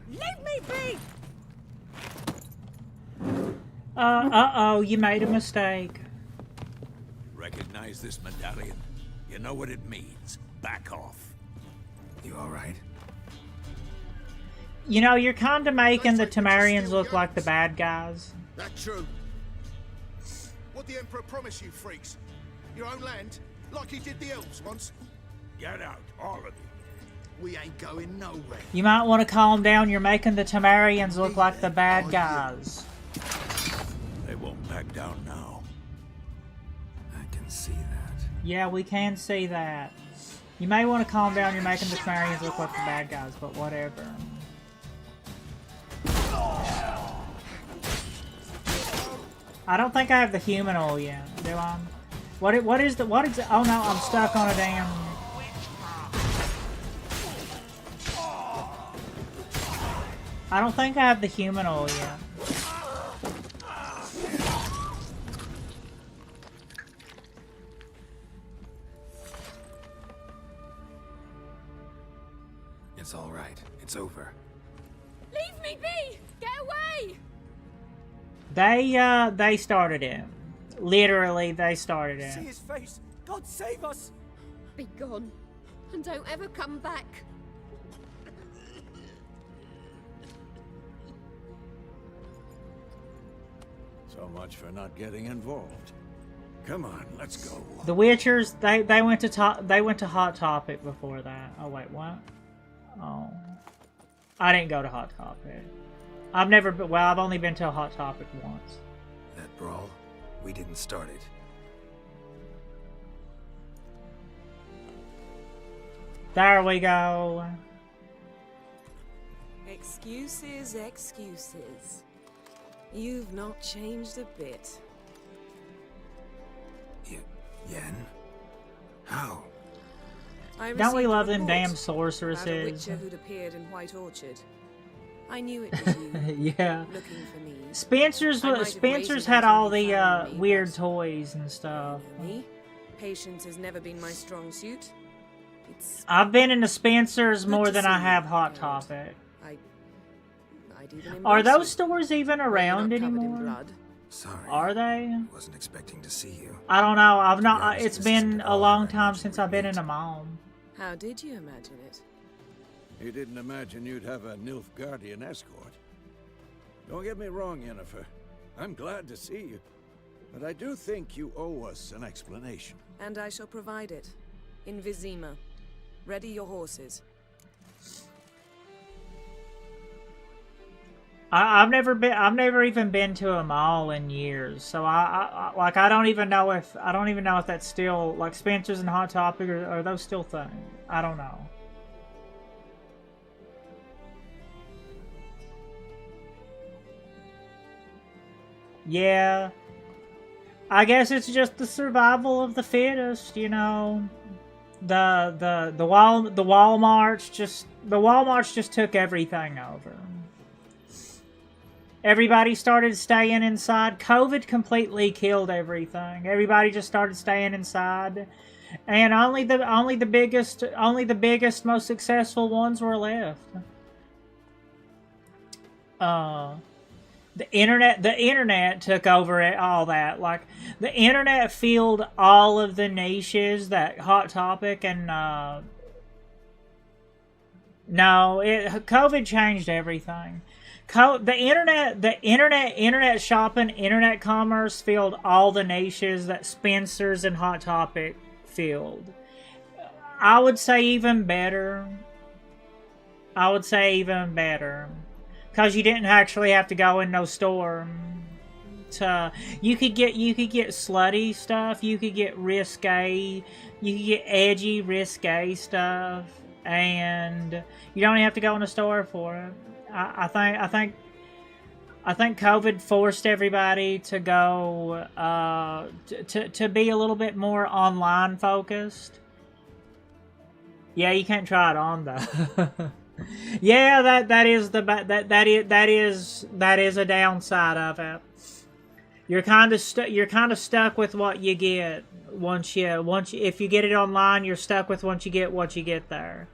Leave me be!
uh-oh, you made a mistake.
Recognize this medallion? You know what it means. Back off.
You alright?
You know, you're kind of making the Temerians look like the bad guys.
That's true. What the Emperor promise you, freaks? Your own land? Like he did the elves once?
Get out, all of you.
We ain't going nowhere.
You might want to calm down. You're making the Temerians look like the bad guys.
They won't back down now.
I can see that.
Yeah, we can see that. You may want to calm down. You're making the Temerians look like the bad guys, but whatever. I don't think I have the human oil yet, do I? What is it? Oh no, I'm stuck on a damn... I don't think I have the human oil yet.
It's alright. It's over.
Leave me be! Get away!
They started it. Literally, they started it.
See his face! God save us!
Be gone. And don't ever come back.
So much for not getting involved. Come on, let's go.
The Witchers, they went to Hot Topic before that. Oh wait, what? Oh, I didn't go to Hot Topic. I've never been. Well, I've only been to a Hot Topic once.
That brawl, we didn't start it.
There we go.
Excuses, excuses. You've not changed a bit.
Yen? How?
Don't we love them damn
About a
sorceresses?
witcher who'd appeared in White Orchard. I knew it was you,
Yeah.
looking for me.
Spencer's
I might have
Spencer's
waited
had
until
all
you
the
found me,
weird
but
toys and stuff.
you know me. Patience has never been my strong suit. It's
I've been into Spencer's
good
more
to
than
see
I
you,
have Hot
Geralt.
Topic.
I'd even
Are
embrace
those
you,
stores even
but you're
around
not covered in
anymore?
blood.
Sorry.
Are they?
Wasn't expecting to see you.
I don't know. I've
To be
not.
honest,
It's
this
been
isn't
a
at all
long
where I
time
imagined
since
we'd
I've been
meet.
in a mall.
How did you imagine it?
You didn't imagine you'd have a Nilfgaardian escort. Don't get me wrong, Yennefer. I'm glad to see you. But I do think you owe us an explanation.
And I shall provide it. In Vizima. Ready your horses.
I've never even been to a mall in years, so I don't even know if that's still like Spencer's and Hot Topic, or are those still things? I don't know. Yeah, I guess it's just the survival of the fittest, you know. The Walmarts just took everything over. Everybody started staying inside. COVID completely killed everything. Everybody just started staying inside, and only the biggest, most successful ones were left. The internet took over all that. Like, the internet filled all of the niches that Hot Topic and COVID changed everything. The internet shopping, internet commerce filled all the niches that Spencer's and Hot Topic filled. I would say even better. Because you didn't actually have to go in no store. You could get slutty stuff, you could get risque, you could get edgy, risque stuff, and you don't even have to go in a store for it. I think COVID forced everybody to go to be a little bit more online focused. Yeah, you can't try it on though. Yeah, that is a downside of it. You're kind of stuck with what you get if you get it online. You're stuck with once you get there,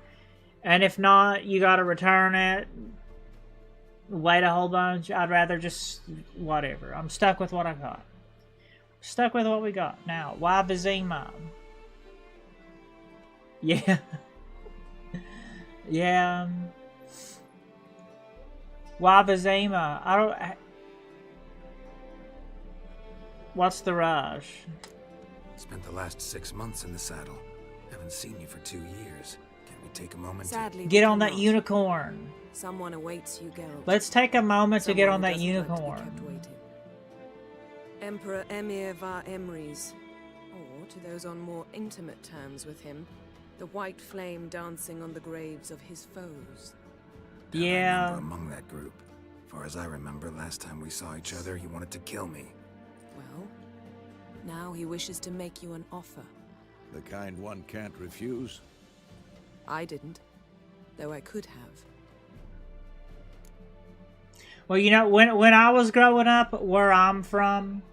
and if not, you got to return it. Wait a whole bunch. I'd rather just whatever. I'm stuck with what I got. Stuck with what we got now. Why Vizima? Yeah. Yeah. Why Vizima? I don't. What's the rush?
Spent the last 6 months in the saddle. Haven't seen you for 2 years. Can we take a moment?
Sadly,
get on that unicorn.
Someone awaits you, Geralt.
Let's take a moment to get on that unicorn.
Emperor Emir var Emrys, or to those on more intimate terms with him, the white flame dancing on the graves of his foes.
Yeah.
I remember among that group. Far as I remember, last time we saw each other, he wanted to kill me.
Well, now he wishes to make you an offer.
The kind one can't refuse?
I didn't, though I could have.
Well, you know, when I was growing up, where I'm from,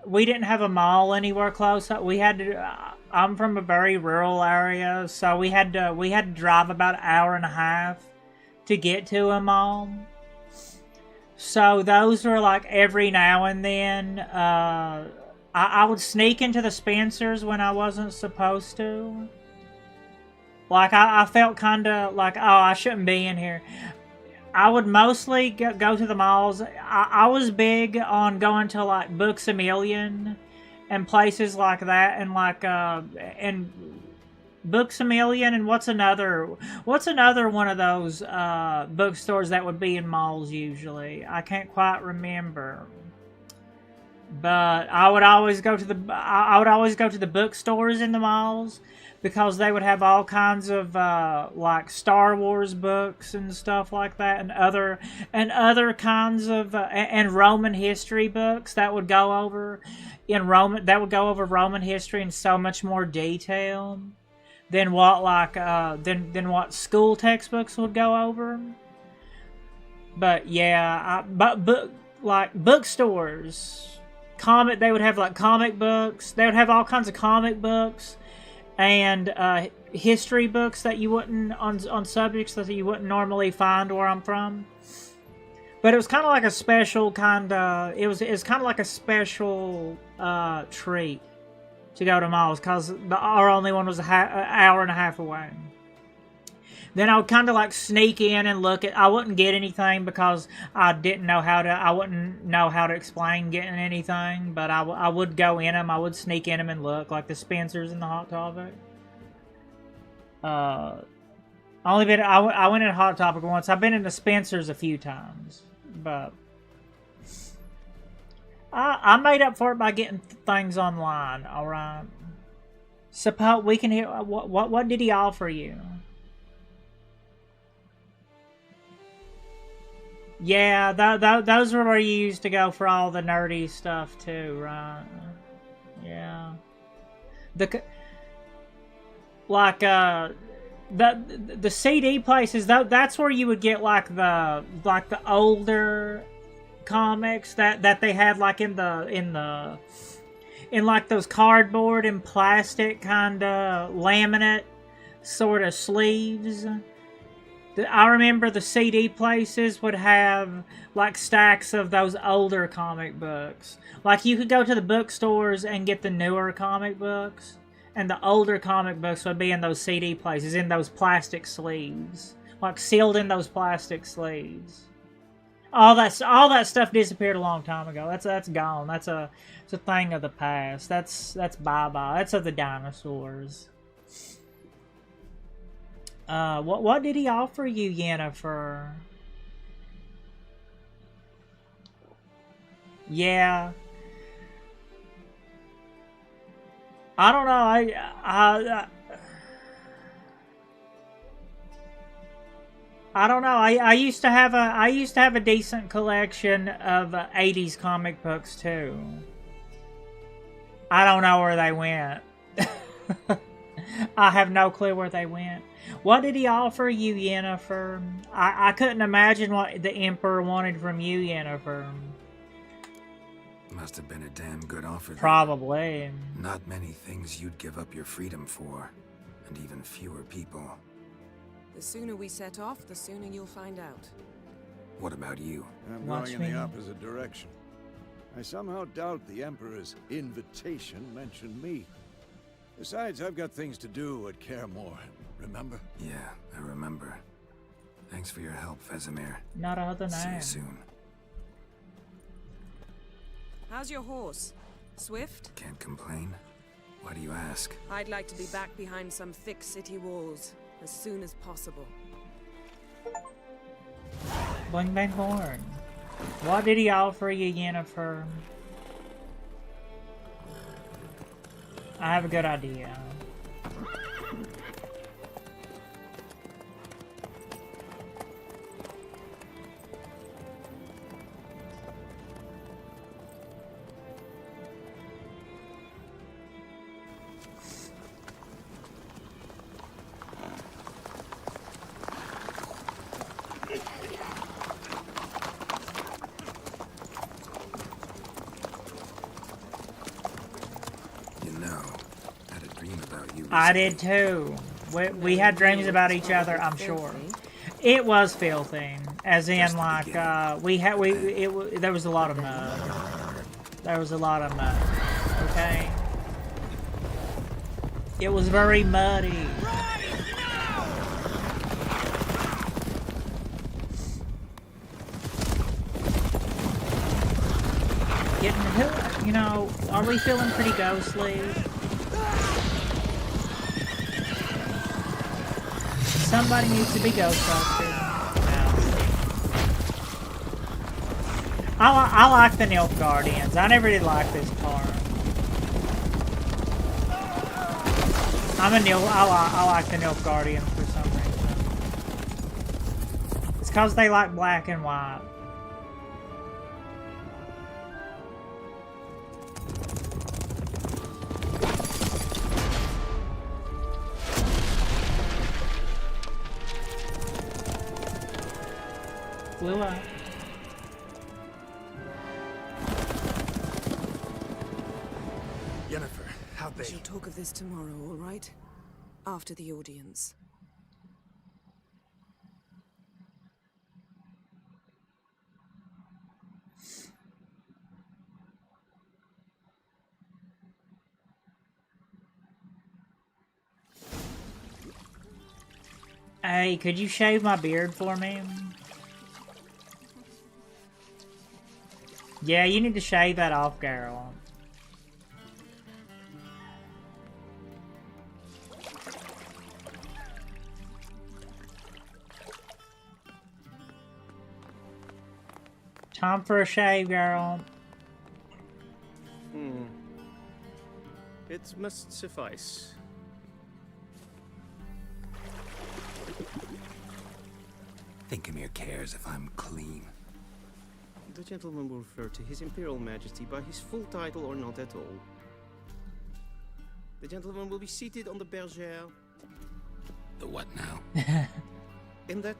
we didn't have a mall anywhere close. We had to. I'm from a very rural area, so we had to drive about an hour and a half to get to a mall. So those were like every now and then. I would sneak into the Spencer's when I wasn't supposed to. Like, I felt kind of like, oh, I shouldn't be in here. I would mostly go to the malls. I was big on going to, like, Books A Million and places like that. And, like, and Books A Million, and what's another one of those bookstores that would be in malls usually? I can't quite remember. But I would always go to the bookstores in the malls, because they would have all kinds of like Star Wars books and stuff like that, and other kinds of and Roman history books that would go over Roman history in so much more detail than what than what school textbooks would go over. But yeah, like bookstores, they would have like comic books. They would have all kinds of comic books and history books that you wouldn't on subjects that you wouldn't normally find where I'm from. But it was kind of like a special kind of. It was kind of like a special treat to go to malls, because our only one was an hour and a half away. Then I would kind of like sneak in and look at. I wouldn't get anything because I wouldn't know how to explain getting anything. But I would go in them. I would sneak in them and look, like the Spencers and the Hot Topic. Only been I went in Hot Topic once. I've been into Spencer's a few times, but I made up for it by getting things online. All right. Suppose we can hear what did he offer you? Yeah, those were where you used to go for all the nerdy stuff too, right? Yeah. The CD places, that's where you would get like the older comics that they had like in like those cardboard and plastic kind of laminate sort of sleeves. I remember the CD places would have like stacks of those older comic books. Like you could go to the bookstores and get the newer comic books, and the older comic books would be in those CD places in those plastic sleeves, like sealed in those plastic sleeves. All that stuff disappeared a long time ago. That's gone. It's a thing of the past. That's bye-bye. That's of the dinosaurs. What did he offer you, Yennefer? Yeah. I don't know. I don't know. I used to have a decent collection of 80s comic books too. I don't know where they went. I have no clue where they went. What did he offer you, Yennefer? I couldn't imagine what the Emperor wanted from you, Yennefer.
Must have been a damn good offer.
Probably.
Not many things you'd give up your freedom for, and even fewer people.
The sooner we set off, the sooner you'll find out.
What about you?
I'm going in the opposite direction. I somehow doubt the Emperor's invitation mentioned me. Besides, I've got things to do at Kaer Morhen, remember?
Yeah, I remember. Thanks for your help, Vesemir.
Not other than
See you soon.
How's your horse? Swift?
Can't complain. Why do you ask?
I'd like to be back behind some thick city walls as soon as possible.
Bling Bang Horn. What did he offer you, Yennefer? I have a good idea. I did too. We had dreams about each other, I'm sure. It was filthy, as in like there was a lot of mud. There was a lot of mud. Okay. It was very muddy. You know, are we feeling pretty ghostly? Somebody needs to be ghostbusted. I like the Nilfgaardians. I never did like this part. I like the Nilfgaardians for some reason. It's because they like black and white. Blew up.
Yennefer, how'd they...
We shall talk of this tomorrow, all right? After the audience.
Hey, could you shave my beard for me? Yeah, you need to shave that off, Geralt. Time for a shave, girl.
It must suffice.
Thinkamere cares if I'm clean.
The gentleman will refer to His Imperial Majesty by his full title or not at all. The gentleman will be seated on the bergère.
The what now?
In that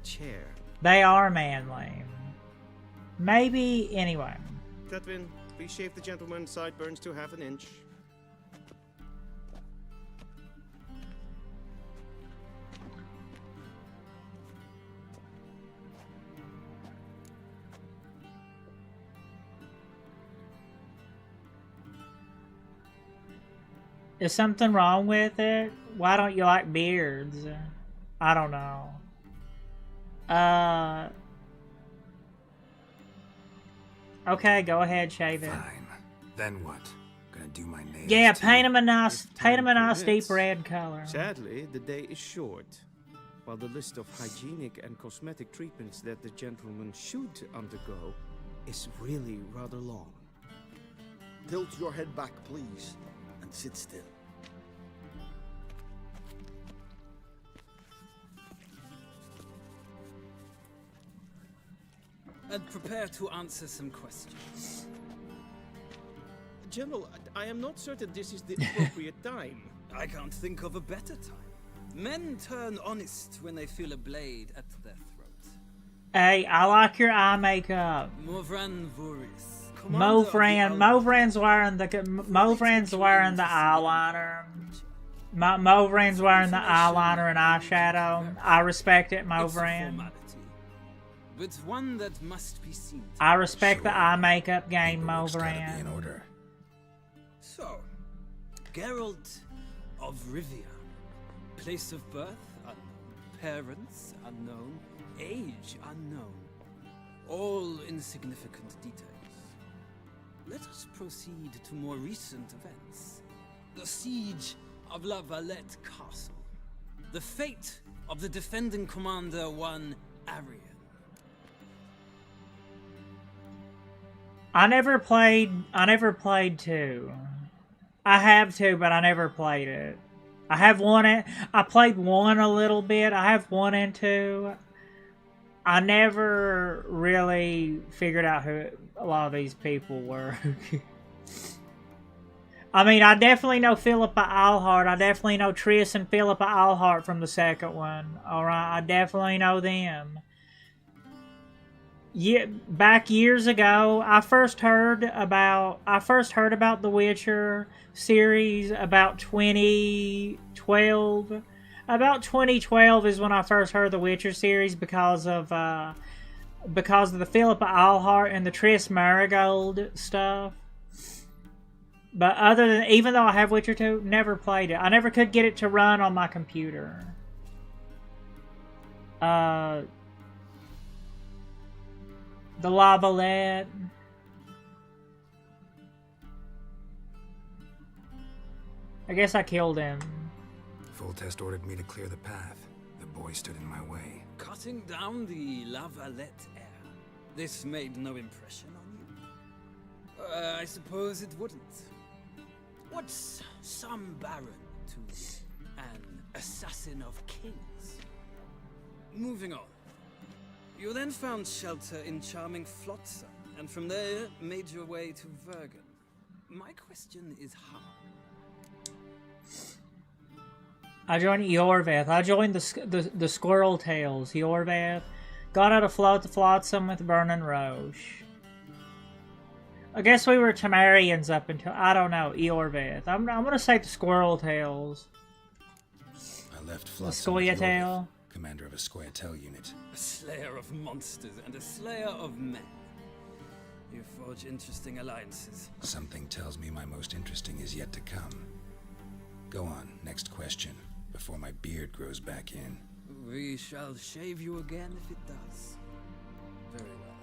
chair.
They are manly. Maybe, anyway.
Catwin, please shave the gentleman's sideburns to half an inch.
Is something wrong with it? Why don't you like beards? I don't know. Okay, go ahead, shave it.
Fine. Then what? Gonna do my nails.
Yeah,
too?
paint them a nice
permits.
deep red color.
Sadly, the day is short. While the list of hygienic and cosmetic treatments that the gentleman should undergo is really rather long.
Tilt your head back, please, and sit still.
And prepare to answer some questions.
General, I am not certain this is the appropriate time.
I can't think of a better time. Men turn honest when they feel a blade at their throat.
Hey, I like your eye makeup.
Movran Vuris.
Movran's wearing the eyeliner. Movran's wearing the eyeliner and eyeshadow. I respect it, Movran.
But one that must be seen.
I respect the eye makeup game, Movran.
In order.
So, Geralt of Rivia. Place of birth unknown. Parents unknown. Age unknown. All insignificant details. Let us proceed to more recent events. The siege of La Valette Castle. The fate of the defending commander, one Arian.
I never played 2. I have 2, but I never played it. I have 1. I played 1 a little bit. I have 1 and 2. I never really figured out who a lot of these people were. I mean, I definitely know Philippa Eilhart. I definitely know Triss and Philippa Eilhart from the second one. Alright, I definitely know them. Yeah, back years ago, I first heard about the Witcher series about 2012. About 2012 is when I first heard the Witcher series because of the Philippa Eilhart and the Triss Marigold stuff. But even though I have Witcher 2, never played it. I never could get it to run on my computer. The La Valette. I guess I killed him.
Full Test ordered me to clear the path. The boy stood in my way.
Cutting down the La Valette heir. This made no impression on you? I suppose it wouldn't. What's some baron to an assassin of kings? Moving on. You then found shelter in charming Flotsam, and from there made your way to Vergen. My question is how?
I joined Eorveth. I joined the Squirrel Tails. Eorveth. Got out of Flotsam with Vernon Roche. I guess we were Temerians up until, I don't know, Eorveth. I'm gonna say the Squirrel Tails.
I left
The
Flotsam with
Scoia'tael.
Eorveth, commander of a Scoia'tael unit.
A slayer of monsters and a slayer of men. You forge interesting alliances.
Something tells me my most interesting is yet to come. Go on, next question, before my beard grows back in.
We shall shave you again if it does. Very well.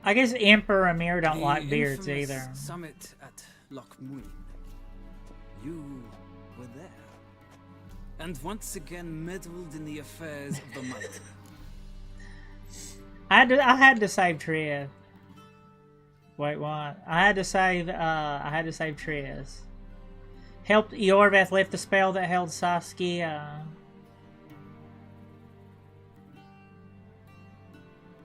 I guess Emperor Amir don't
The
like beards
infamous
either.
Summit at Loch Muin. You were there. And once again meddled in the affairs of the mountain.
I had to save Triss. Wait, what? I had to save Triss. Helped Eorveth lift the spell that held Saskia.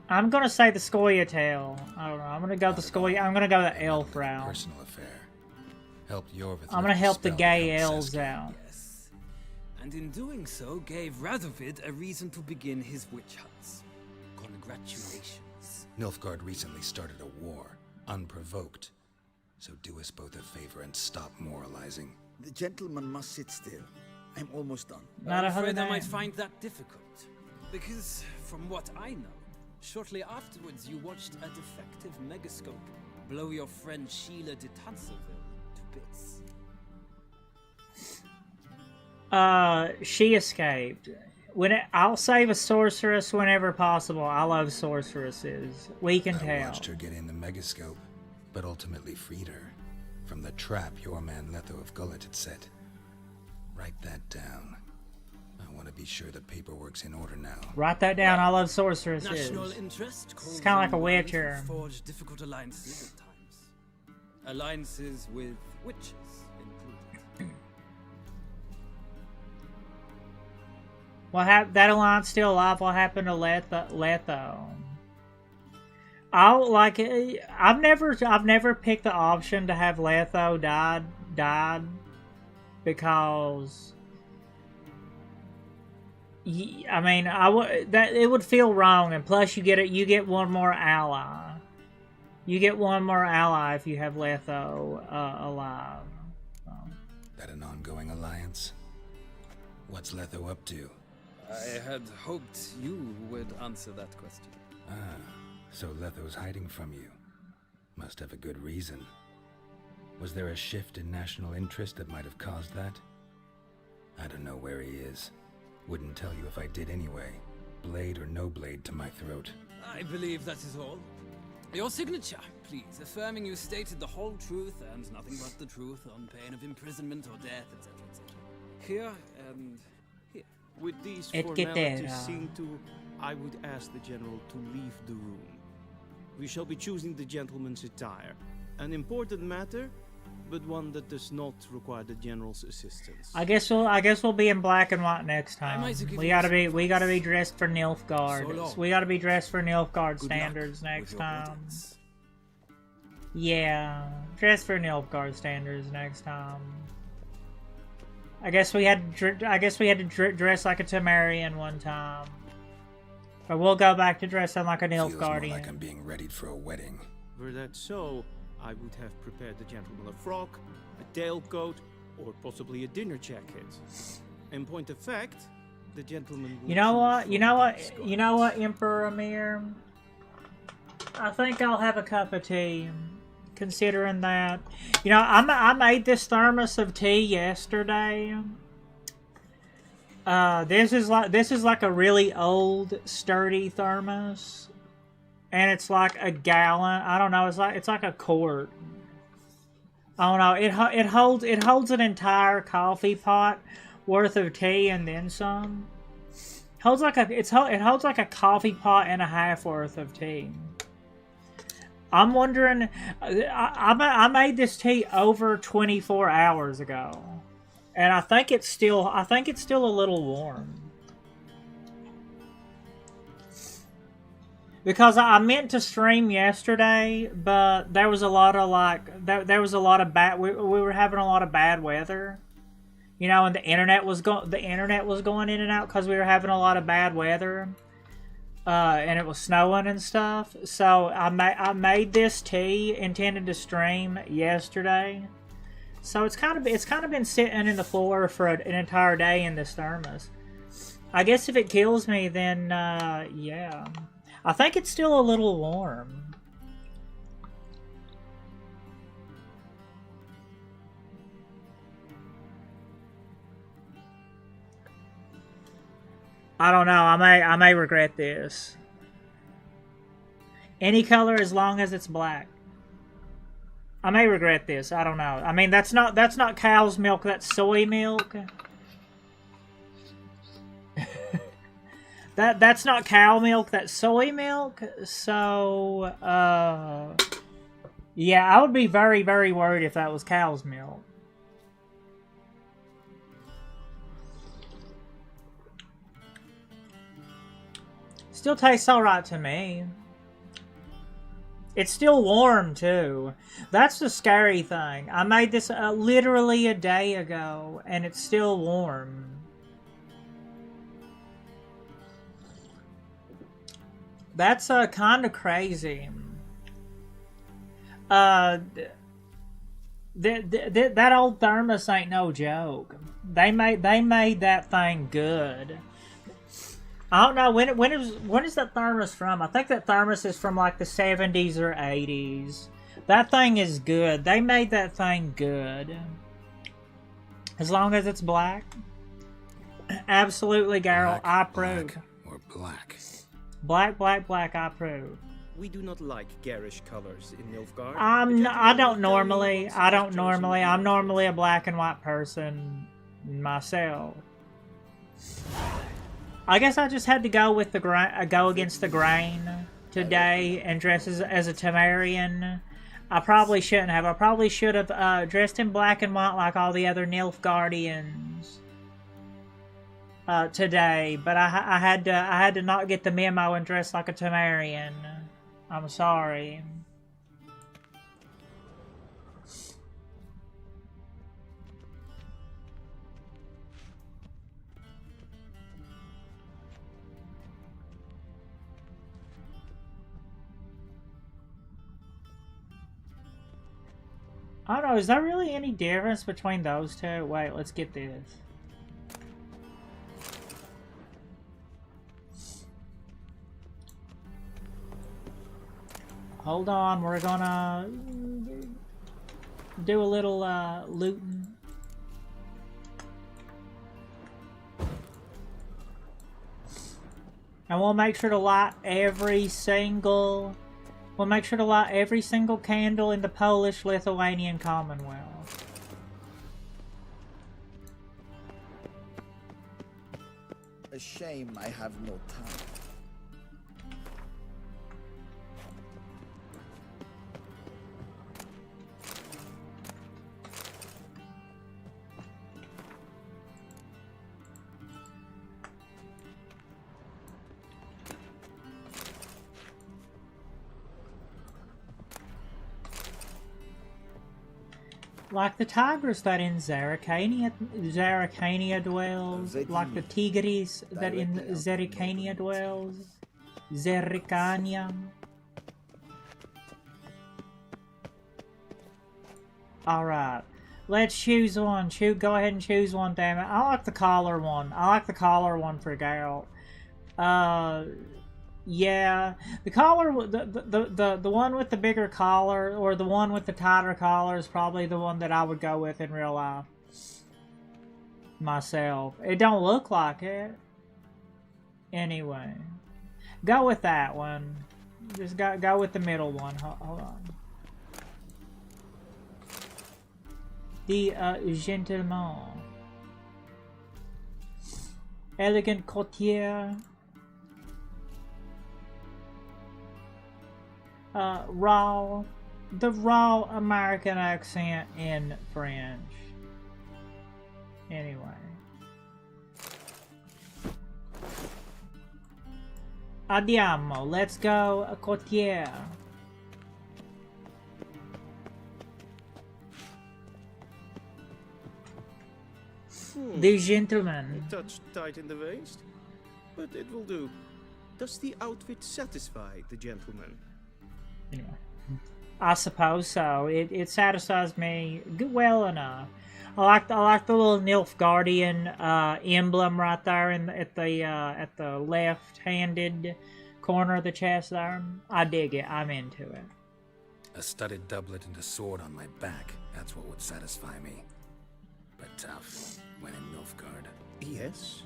I'm gonna say the Scoia'tael. I don't know. I'm gonna go the elf route.
Personal affair. Helped Eorveth.
I'm gonna help the gay elves out.
Yes. And in doing so, gave Radovid a reason to begin his witch hunts. Congratulations.
Nilfgaard recently started a war, unprovoked. So do us both a favor and stop moralizing.
The gentleman must sit still. I'm almost done.
Not
I'm afraid I might find that difficult. Because, from what I know, shortly afterwards you watched a defective megascope blow your friend Sheila de Tanserville to bits.
She escaped. I'll save a sorceress whenever possible. I love sorceresses. We can tell.
I watched her get in the megascope, but ultimately freed her from the trap your man Letho of Gullet had set. Write that down. I want to be sure the paperwork's in order now.
Write that down. I love sorceresses.
National interest
It's kind of like a witcher.
Forge difficult alliances at times. Alliances with witches included.
That alliance still alive? What happened to Letho? I've never picked the option to have Letho died because I mean it would feel wrong, and plus you get one more ally. You get one more ally if you have Letho alive. So.
That an ongoing alliance? What's Letho up to?
I had hoped you would answer that question.
Ah. So Letho's hiding from you. Must have a good reason. Was there a shift in national interest that might have caused that? I don't know where he is. Wouldn't tell you if I did anyway. Blade or no blade to my throat.
I believe that is all. Your signature, please, affirming you stated the whole truth and nothing but the truth on pain of imprisonment or death, etc., etc. Here and here.
With these formalities seen to, I would ask the general to leave the room. We shall be choosing the gentleman's attire. An important matter, but one that does not require the general's assistance.
I guess we'll be in black and white next time. We gotta be dressed for Nilfgaard. We gotta be dressed for Nilfgaard standards next time. Yeah, dress for Nilfgaard standards next time. I guess we had to dress like a Temerian one time. But we'll go back to dressing like a Nilfgaardian.
Feels more like I'm being readied for a wedding.
Were that so, I would have prepared the gentleman a frock, a tailcoat, or possibly a dinner jacket. In point of fact, the gentleman...
You know what, Emperor Amir? I think I'll have a cup of tea, considering that... You know, I made this thermos of tea yesterday. This is like a really old, sturdy thermos, and it's like a gallon. I don't know. It's like a quart. I don't know. It holds an entire coffee pot worth of tea and then some. It holds like a coffee pot and a half worth of tea. I'm wondering. I made this tea over 24 hours ago. And I think it's still a little warm. Because I meant to stream yesterday, but there was a lot of bad. We were having a lot of bad weather, you know, and the internet was going in and out because we were having a lot of bad weather, and it was snowing and stuff. So I made this tea intended to stream yesterday. So it's kind of been sitting in the floor for an entire day in this thermos. I guess if it kills me, then yeah. I think it's still a little warm. I don't know. I may regret this. Any color as long as it's black. I may regret this. I don't know. I mean, that's not cow's milk. That's soy milk. That's not cow milk, that's soy milk. So, yeah, I would be very, very worried if that was cow's milk. Still tastes alright to me. It's still warm, too. That's the scary thing. I made this literally a day ago, and it's still warm. That's kind of crazy. That old thermos ain't no joke. They made that thing good. I don't know when is that thermos from? I think that thermos is from like the 70s or 80s. That thing is good. They made that thing good. As long as it's black. Absolutely, Garrel. I approve.
Or black.
Black, I approve.
We do not like garish colors in Nilfgaard.
I don't normally. I'm normally a black and white person myself. I guess I just had to go with the go against the grain today and dress as a Temerian. I probably shouldn't have. I probably should have dressed in black and white like all the other Nilfgaardians today. But I had to not get the memo and dress like a Temerian. I'm sorry. I don't know, is there really any difference between those two? Wait, let's get this. Hold on, we're gonna do a little looting. And we'll make sure to light every single... We'll make sure to light every single candle in the Polish-Lithuanian Commonwealth.
A shame I have no time.
Like the tigers that in Zerrikania dwells, like the tigris that in Zerrikania dwells, Zerrikania. Alright, let's choose one. Go ahead and choose one, damn it. I like the collar one. I like the collar one for Geralt. Yeah, the collar, the one with the bigger collar, or the one with the tighter collar is probably the one that I would go with in real life. Myself. It don't look like it. Anyway. Go with that one. Just go with the middle one. Hold on. The gentleman. Elegant courtier. The raw American accent in French. Anyway. Andiamo, let's go, a courtier. The gentleman.
A touch tight in the waist, but it will do. Does the outfit satisfy the gentleman?
Anyway, I suppose so. It satisfies me well enough. I like the little Nilfgaardian emblem right there at the left-handed corner of the chest there. I dig it. I'm into it.
A studded doublet and a sword on my back. That's what would satisfy me. But tough when in Nilfgaard.
Yes.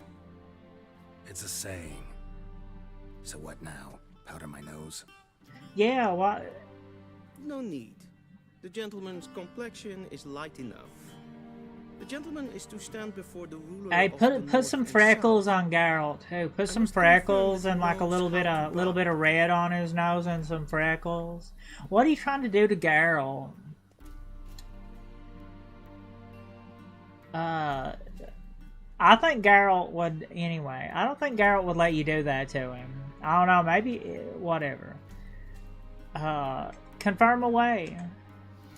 It's a saying. So what now? Powder my nose?
Yeah, what?
No need. The gentleman's complexion is light enough. The gentleman is to stand before the ruler
Hey,
of the
put some
North and
freckles
South.
on Geralt too. Put
I
some
must confirm
freckles
that
and
he
like a
knows
little bit
how to
of red on his nose and some freckles. What are you trying to do to Geralt? I think Geralt would anyway. I don't think Geralt would let you do that to him. I don't know. Maybe whatever. Confirm away.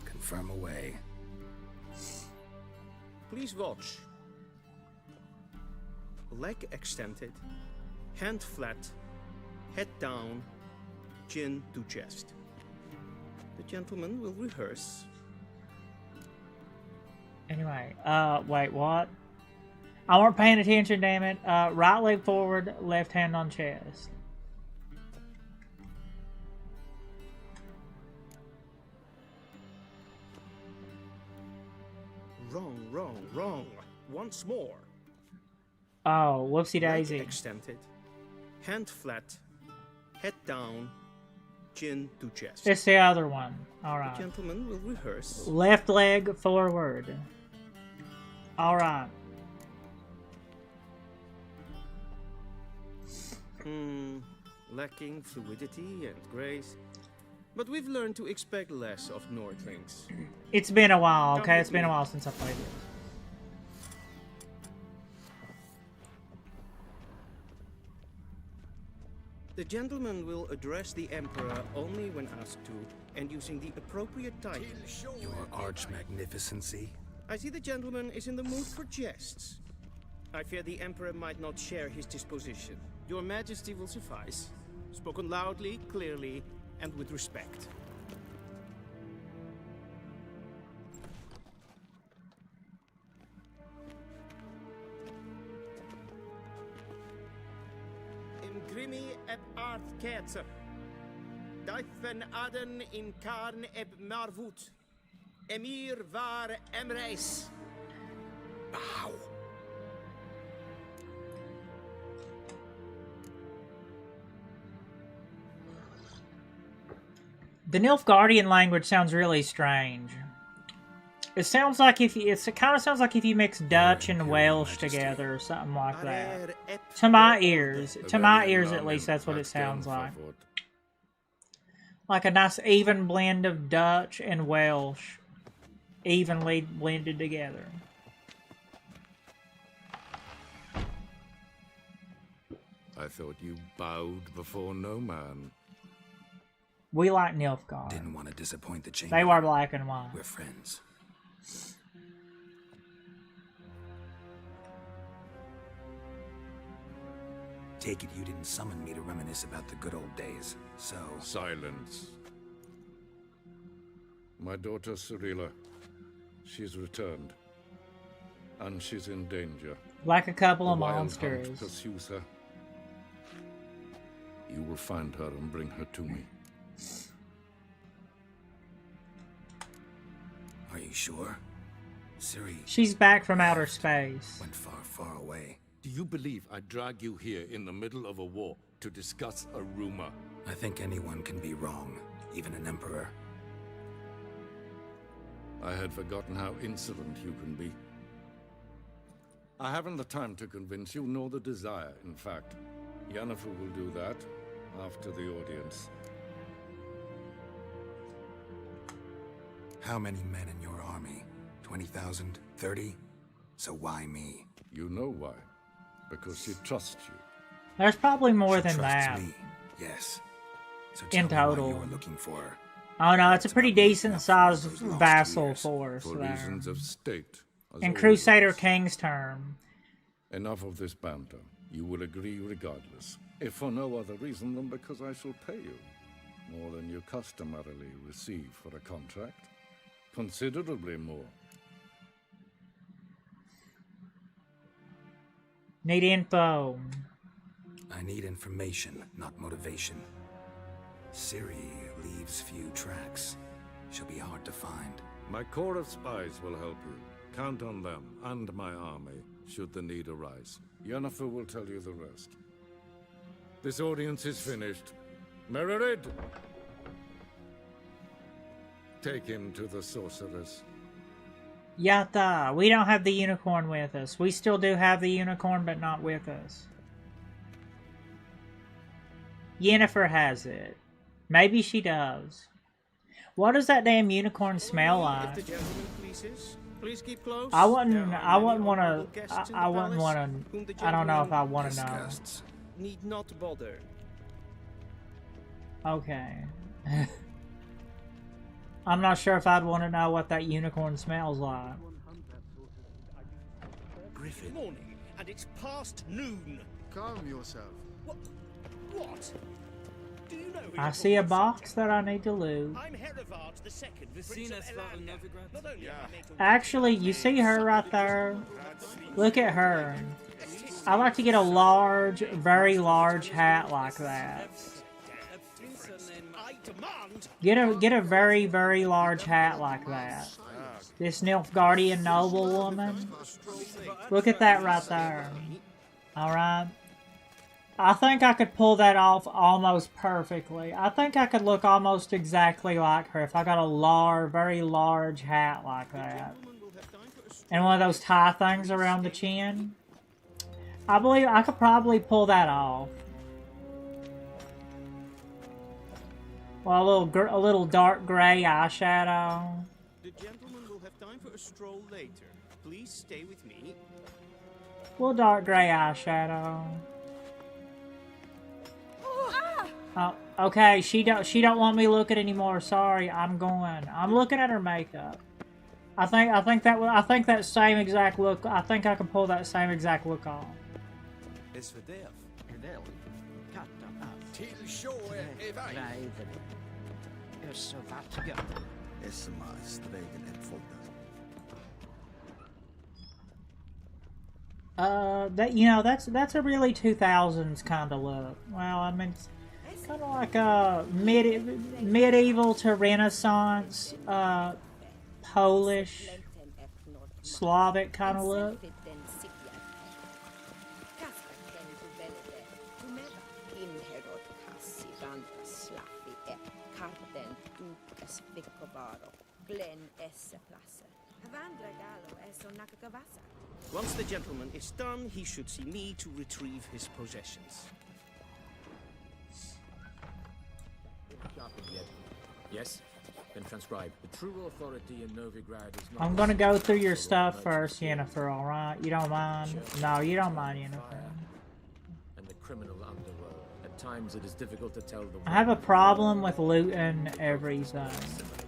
Confirm away.
Please watch. Leg extended, hand flat, head down, chin to chest. The gentleman will rehearse.
Anyway, wait, what? I weren't paying attention, damn it. Right leg forward, left hand on chest.
Wrong. Once more.
Oh, whoopsie
Leg
daisy.
extended, hand flat, head down, chin to chest.
It's the other one.
The
Alright.
gentleman will rehearse.
Left leg forward. Alright.
Lacking fluidity and grace. But we've learned to expect less of Nordlings.
It's been a while,
Come
okay?
with
It's been a
me.
while since I played this.
The gentleman will address the Emperor only when asked to, and using the appropriate title.
Your arch magnificency.
I see the gentleman is in the mood for jests. I fear the Emperor might not share his disposition. Your Majesty will suffice. Spoken loudly, clearly, and with respect. Imgrimi eb art ketzer. Duifen aden in karn eb marvoet. Emir var emreis.
Bow.
The Nilfgaardian language sounds really strange. It sounds like it kind of sounds like if you mix Dutch and Welsh together or something like that. To my ears at least, that's what it sounds like. Like a nice even blend of Dutch and Welsh, evenly blended together.
I thought you bowed before no man.
We like Nilfgaard.
Didn't want to disappoint the chamber.
They were black and white.
We're friends. Take it you didn't summon me to reminisce about the good old days, so...
Silence. My daughter Cirilla, she's returned. And she's in danger.
Like a couple of
The wild
monsters.
hunt pursues her. You will find her and bring her to me.
Are you sure? Ciri...
She's back from outer space.
Went far, far away.
Do you believe I drag you here in the middle of a war to discuss a rumor?
I think anyone can be wrong, even an emperor.
I had forgotten how insolent you can be. I haven't the time to convince you, nor the desire, in fact. Yennefer will do that after the audience.
How many men in your army? 20,000? 30? So why me?
You know why. Because she trusts you.
There's probably more
She
than
trusts
that.
me. Yes. So
In
tell me
total.
what you were looking for.
Oh no, it's a pretty decent sized vassal force
For
there.
reasons of state. as
In
always.
Crusader King's term.
Enough of this banter. You will agree regardless. If for no other reason than because I shall pay you. More than you customarily receive for a contract. Considerably more.
Need info.
I need information, not motivation. Ciri leaves few tracks. She'll be hard to find.
My corps of spies will help you. Count on them, and my army, should the need arise. Yennefer will tell you the rest. This audience is finished. Mererid! Take him to the sorceress.
Yatta! We don't have the unicorn with us. We still do have the unicorn, but not with us. Yennefer has it. Maybe she does. What does that damn unicorn smell like?
If the gentleman pleases, please keep close.
I wouldn't want to. I don't know if I want to know.
Need not bother.
Okay. I'm not sure if I'd want to know what that unicorn smells like.
Griffin. Morning, and it's past noon.
Calm yourself.
What? Do you know who
I see a box that I need to loot.
I'm Herivard the Second, Prince of Elanda. Not only
Actually, you see her right there? Look at her. I like to get a large, very large hat like that. Get a very, very large hat like that. This Nilfgaardian noblewoman. Look at that right there. Alright. I think I could pull that off almost perfectly. I think I could look almost exactly like her if I got a very large hat like that. And one of those tie things around the chin. I believe I could probably pull that off. Well, a little dark gray eyeshadow.
The gentleman will have time for a stroll later. Please stay with me.
Little dark gray eyeshadow. Oh, okay. She don't want me looking anymore. Sorry, I'm going. I'm looking at her makeup. I think that same exact look. I think I can pull that same exact look off. That's a really 2000s kind of look. Well, I mean, it's kind of like a medieval to Renaissance, Polish, Slavic kind of look.
Once the gentleman is done, he should see me to retrieve his possessions.
Yes? Then transcribe. The true authority in Novigrad is not...
I'm gonna go through your stuff first, Yennefer, alright? You don't mind? No, you don't mind, Yennefer.
And the criminal underworld. At times it is difficult to tell the...
I have a problem with looting everything.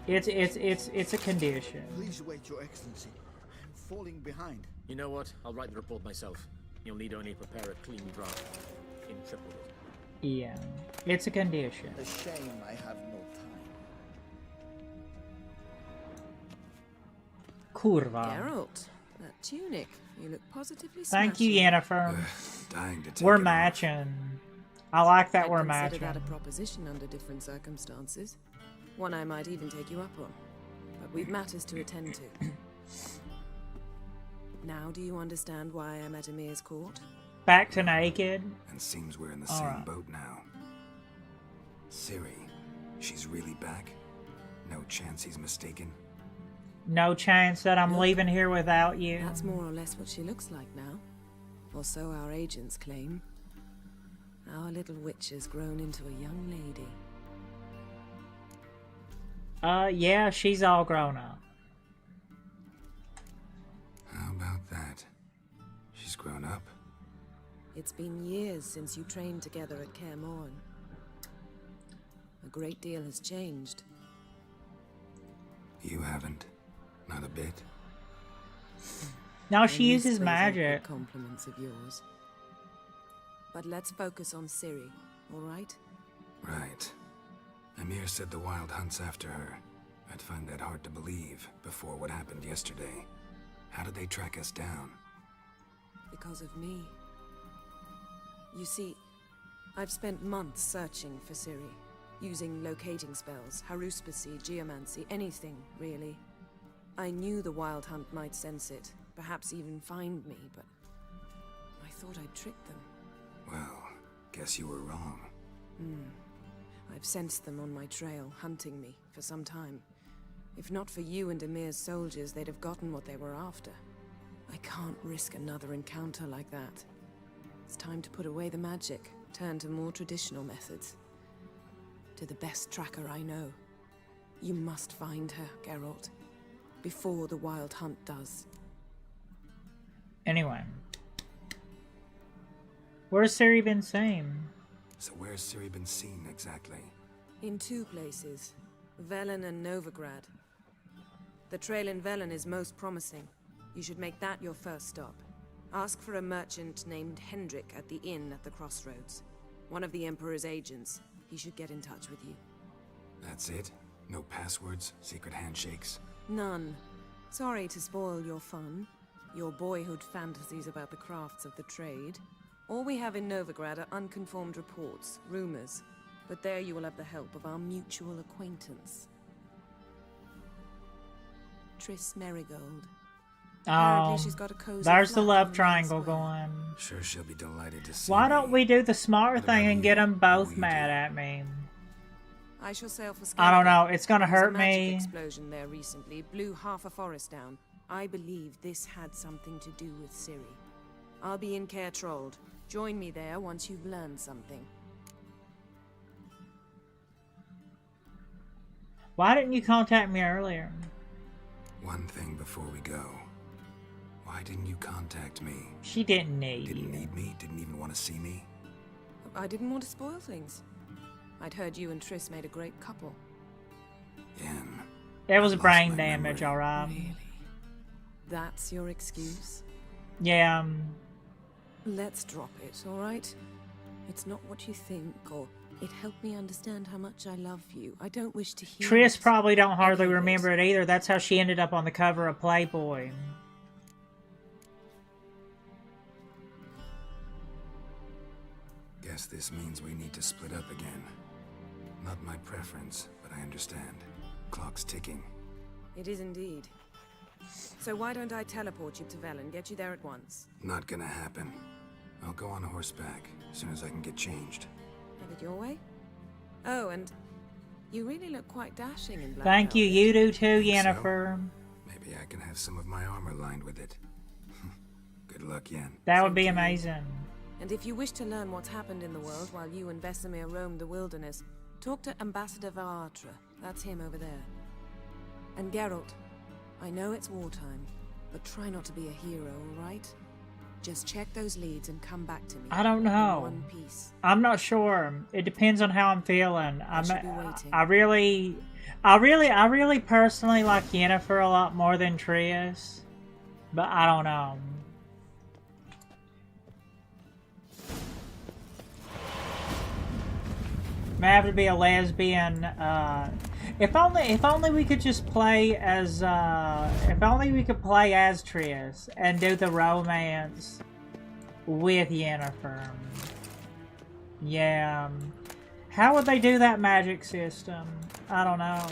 It's a condition.
Please wait, Your Excellency. I'm falling behind.
You know what? I'll write the report myself. You'll need only prepare a clean draft. In triple it.
Yeah, it's a condition.
A shame I have no time.
Kurva.
Geralt, that tunic. You look positively
Thank you,
smashing.
Yennefer.
Dying to take
We're
it
matching. I like that
I'd
we're
consider
matching.
that a proposition under different circumstances. One I might even take you up on. But we've matters to attend to. Now do you understand why I'm at Emir's court?
Back to naked.
And seems we're in the same boat now. Ciri, she's really back? No chance he's mistaken?
No chance that I'm leaving here without you.
That's more or less what she looks like now. Or so our agents claim. Our little witch has grown into a young lady.
Yeah, she's all grown up.
How about that? She's grown up?
It's been years since you trained together at Kaer Morhen. A great deal has changed.
You haven't. Not a bit.
No, she
I
uses
miss those
magic.
awkward compliments of yours. But let's focus on Ciri, all right?
Right. Emir said the Wild hunts after her. I'd find that hard to believe before what happened yesterday. How did they track us down?
Because of me. You see, I've spent months searching for Ciri, using locating spells, haruspicy, geomancy, anything, really. I knew the Wild Hunt might sense it, perhaps even find me, but I thought I'd tricked them.
Well, guess you were wrong.
I've sensed them on my trail, hunting me for some time. If not for you and Emir's soldiers, they'd have gotten what they were after. I can't risk another encounter like that. It's time to put away the magic, turn to more traditional methods. To the best tracker I know. You must find her, Geralt, before the Wild Hunt does.
Anyway. Where's Ciri been seen?
So where's Ciri been seen exactly?
In two places, Velen and Novigrad. The trail in Velen is most promising. You should make that your first stop. Ask for a merchant named Hendrik at the inn at the crossroads. One of the Emperor's agents. He should get in touch with you.
That's it? No passwords? Secret handshakes?
None. Sorry to spoil your fun. Your boyhood fantasies about the crafts of the trade. All we have in Novigrad are unconfirmed reports, rumors. But there you will have the help of our mutual acquaintance. Triss Merigold.
Oh,
she's got a cozy
there's the
flat
love
on
triangle
Square.
going.
Sure she'll be delighted to see
Why
me.
don't we do the smart thing and get them both
you
mad
do?
at me?
I shall sail for
I don't know,
Skellige.
it's gonna
There was
hurt
a magic
me.
explosion there recently blew half a forest down. I believe this had something to do with Ciri. I'll be in Caer Trold. Join me there once you've learned something.
Why didn't you contact me earlier?
One thing before we go. Why didn't you contact me?
She didn't need
Didn't
you.
need me? Didn't even want to see me?
I didn't want to spoil things. I'd heard you and Triss made a great couple.
Yen.
There was
I lost
brain
my
damage,
memory.
alright.
Really? That's your excuse?
Yeah,
Let's drop it, alright? It's not what you think, or it helped me understand how much I love you. I don't wish to hear
Triss
it.
probably don't hardly
Any of
remember
it.
it either. That's how she ended up on the cover of Playboy.
Guess this means we need to split up again. Not my preference, but I understand. Clock's ticking.
It is indeed. So why don't I teleport you to Velen, get you there at once?
Not gonna happen. I'll go on horseback as soon as I can get changed.
Have it your way? Oh, and you really look quite dashing in black
Thank you,
velvet.
you do too,
Think so?
Yennefer.
Maybe I can have some of my armor lined with it. Good luck, Yen.
That would
Same
be
to you.
amazing.
And if you wish to learn what's happened in the world while you and Vesemir roamed the wilderness, talk to Ambassador Varatra. That's him over there. And Geralt, I know it's wartime, but try not to be a hero, alright? Just check those leads and come back to me.
I don't
in
know.
one piece.
I'm not sure. It depends on how I'm feeling.
should be waiting.
I really personally like Yennefer a lot more than Triss, but I don't know. May have to be a lesbian. If only we could just play as. If only we could play as Triss and do the romance with Yennefer. Yeah. How would they do that magic system? I don't know.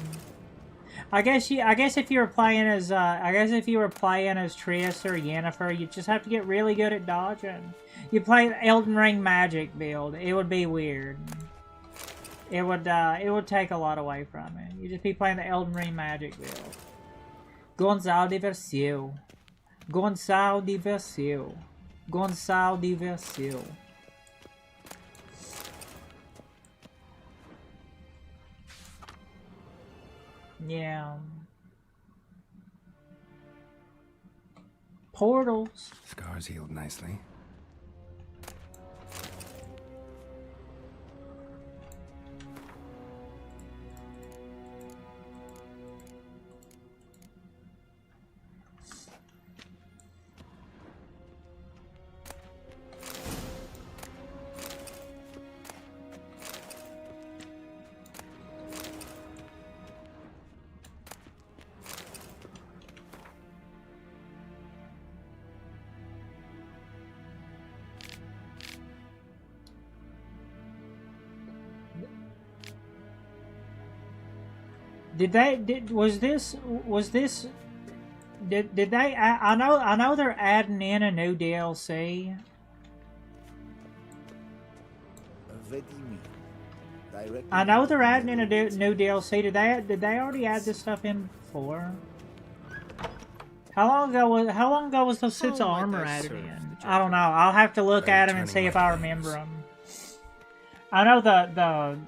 I guess if you were playing as Triss or Yennefer, you just have to get really good at dodging. You play Elden Ring magic build. It would be weird. It would take a lot away from it. You'd just be playing the Elden Ring magic build. Gonçalo Diversil. Gonçalo Diversil. Gonçalo Diversil. Yeah. Portals.
Scars healed nicely.
Did they I know they're adding in a new DLC.
Ready, me.
directly.
I know they're adding in a new DLC. Did they already add this stuff in before? How long ago was those suits of armor added in? I don't know. I'll have to look at them and see if I remember them. I know the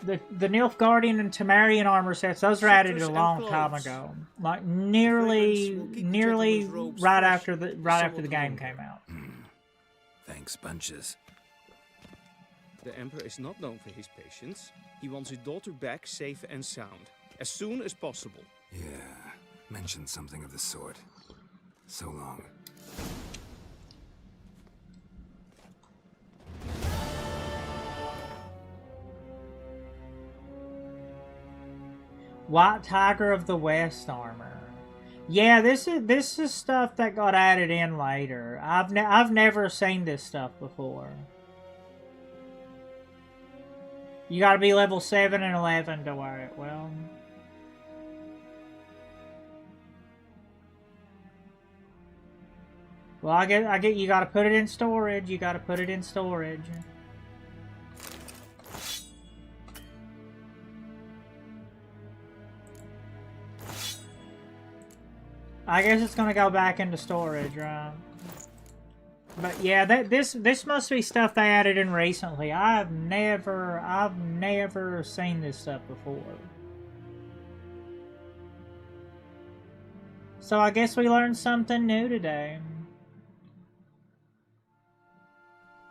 Nilfgaardian and Temerian armor sets, those were added a long time ago. Like nearly right after the game came out.
Thanks, bunches.
The Emperor is not known for his patience. He wants his daughter back safe and sound, as soon as possible.
Yeah, mentioned something of the sort. So long.
White Tiger of the West armor. Yeah, this is stuff that got added in later. I've never seen this stuff before. You gotta be level 7 and 11 to wear it. Well, I get you gotta put it in storage. You gotta put it in storage. I guess it's gonna go back into storage, right? But yeah, this must be stuff they added in recently. I've never seen this stuff before. So I guess we learned something new today.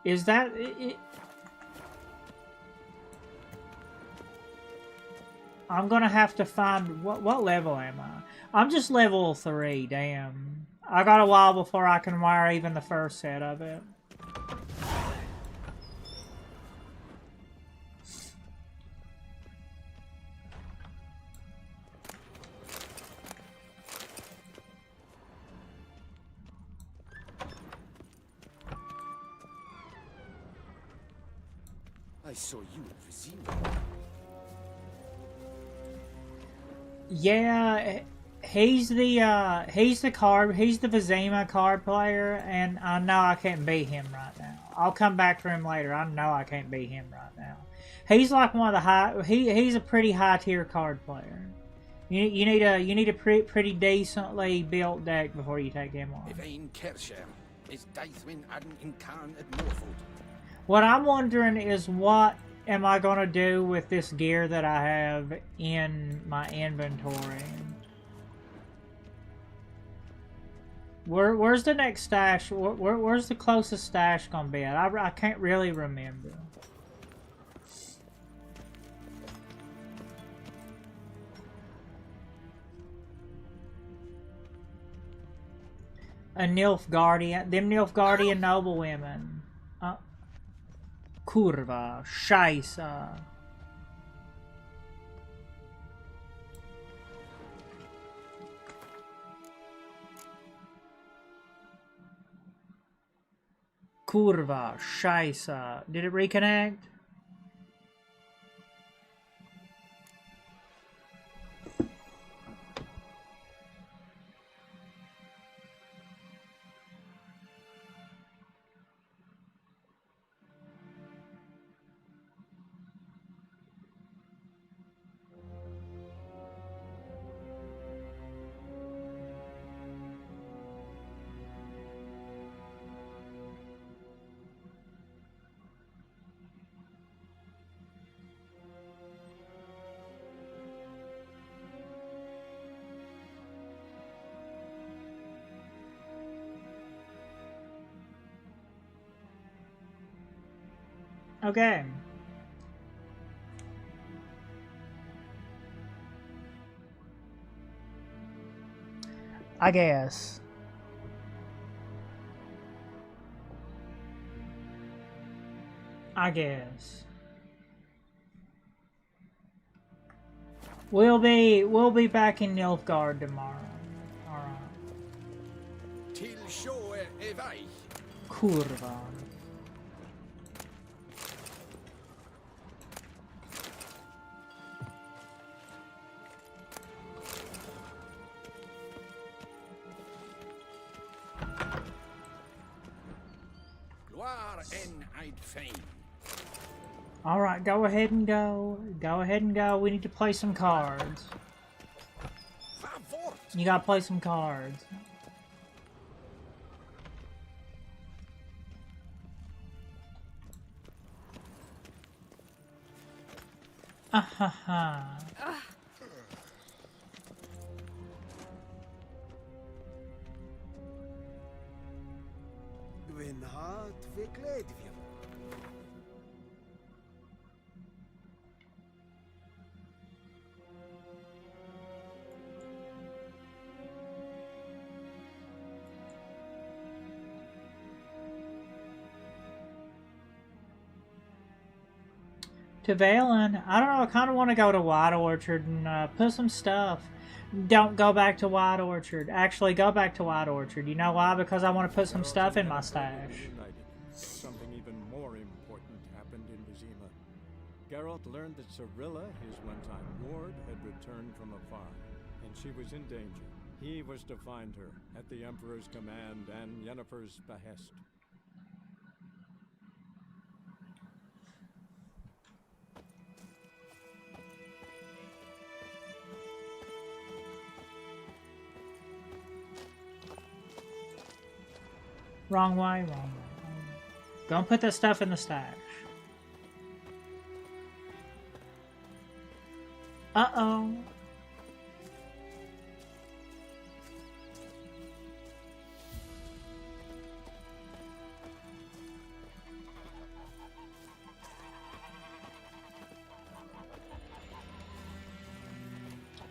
Is that it? I'm gonna have to find what level am I? I'm just level 3, damn. I got a while before I can wire even the first set of it.
I saw you at Vizima.
Yeah, he's the Vizima card player, and I know I can't beat him right now. I'll come back for him later. I know I can't beat him right now. He's like one of the he's a pretty high tier card player. You need a pretty decently built deck before you take him on. What I'm wondering is, what am I gonna do with this gear that I have in my inventory? Where's the next stash? Where's the closest stash gonna be at? I can't really remember. A Nilfgaardian, them Nilfgaardian noble women. Kurva, Scheiße. Kurva, Scheiße. Did it reconnect? Okay. I guess. We'll be back in Nilfgaard tomorrow. Alright. Kurva. Alright, go ahead and go. Go ahead and go. We need to play some cards. You gotta play some cards. Ahaha.
Gwenhard verkleed wir.
To Valen, I don't know, I kind of want to go to White Orchard and put some stuff. Don't go back to White Orchard. Actually, go back to White Orchard. You know why? Because I want to put some stuff in my stash.
Something even more important happened in Vizima. Geralt learned that Cirilla, his one-time ward, had returned from afar, and she was in danger. He was to find her, at the Emperor's command and Yennefer's behest.
Wrong way, wrong way. Go and put that stuff in the stash. Uh-oh.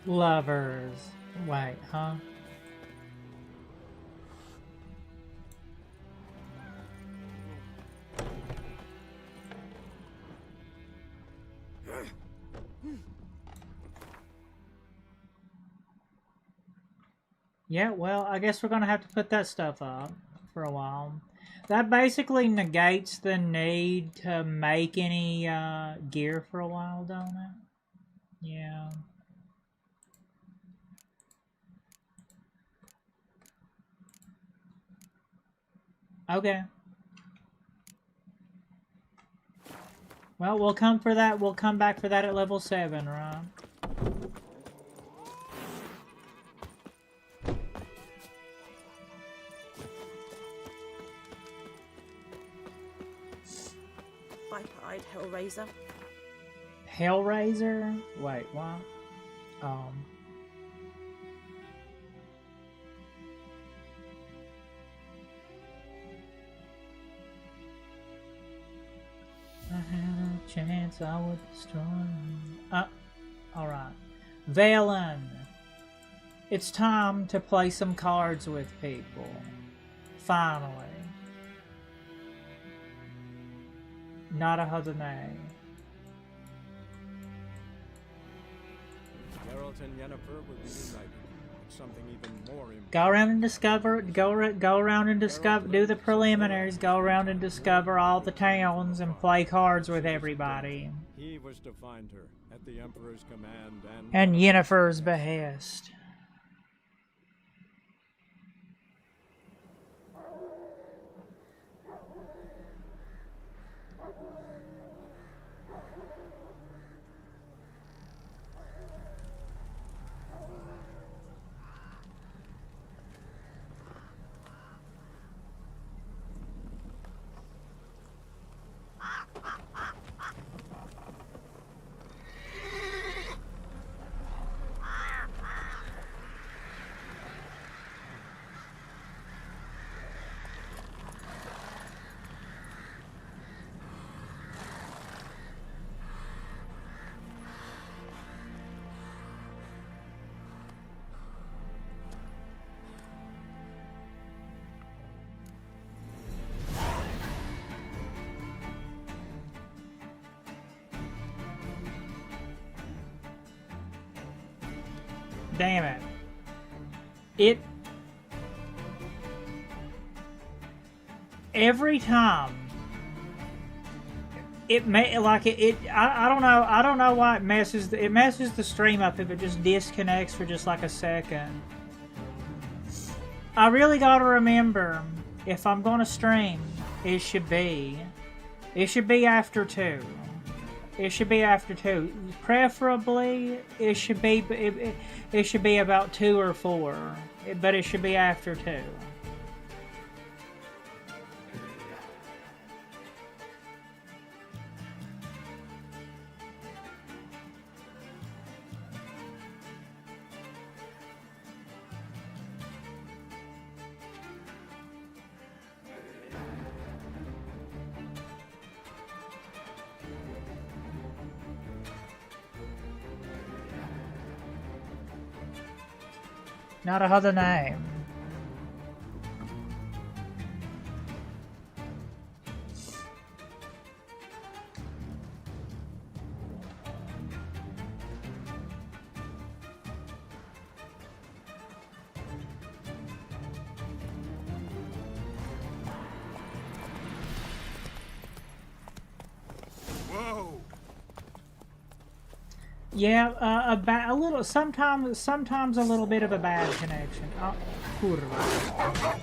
Lovers. Wait, huh? Yeah, well, I guess we're going to have to put that stuff up for a while. That basically negates the need to make any gear for a while, don't it? Yeah. Okay. Well, we'll come for that. We'll come back for that at level 7, right?
Viper-eyed Hellraiser.
Hellraiser? Wait, what? I had a chance I would destroy you. Alright. Valen. It's time to play some cards with people. Finally. Not a Hadanay.
Geralt and Yennefer will be united. Something even more important.
Go around and discover. Go around and discover. Do the preliminaries. Go around and discover all the towns and play cards with everybody.
He was to find her at the Emperor's command
and Yennefer's behest. Damn it. Every time I don't know why it messes the stream up if it just disconnects for just like a second. I really gotta remember, if I'm gonna stream, it should be after 2. It should be after 2. Preferably, it should be about 2 or 4, but it should be after 2. Not a other name.
Whoa!
Yeah, a little. Sometimes a little bit of a bad connection. Oh, kurwa.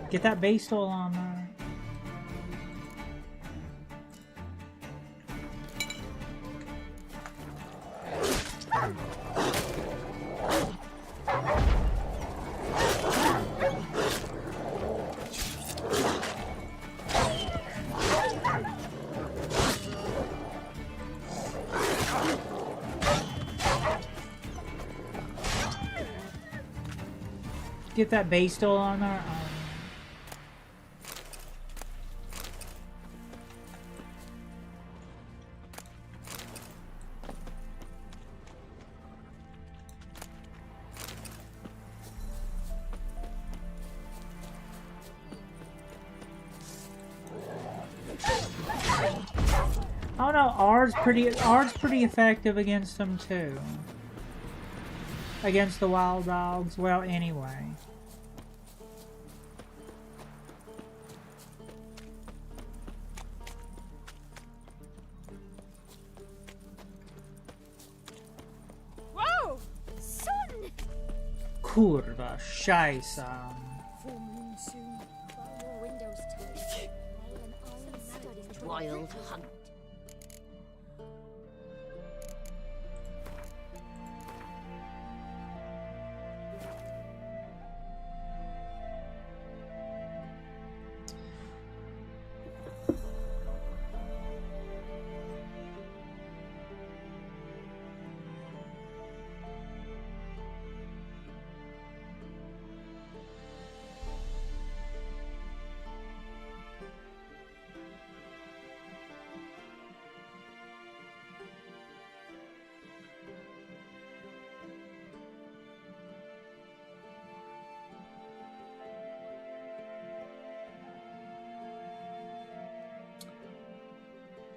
Get that beast all on there. Get that base still on there. Oh no, R's pretty effective against them too. Against the wild dogs. Well, anyway.
Whoa! Son!
Kurwa, scheiße.
Full moon soon. More windows too.
Wild hunt.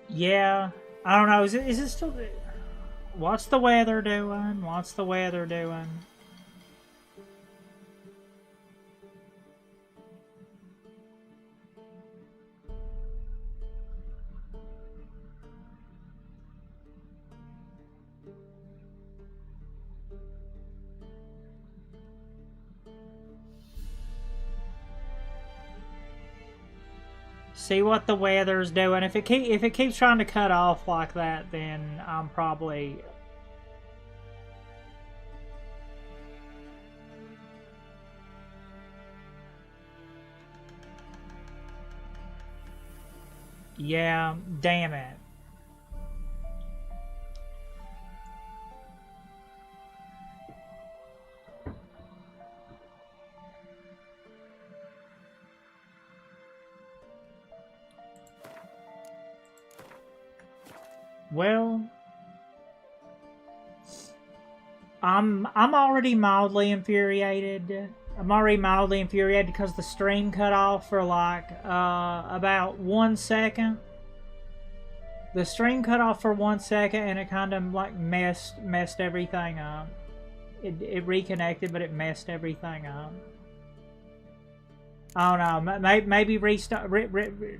Yeah, I don't know. Is it still? What's the weather doing? What's the weather doing? See what the weather's doing. If it keeps trying to cut off like that, then I'm probably. Yeah, damn it. Well, I'm already mildly infuriated. I'm already mildly infuriated because the stream cut off for like about 1 second. The stream cut off for 1 second and it kind of like messed everything up. It reconnected, but it messed everything up. I don't know. Maybe restart.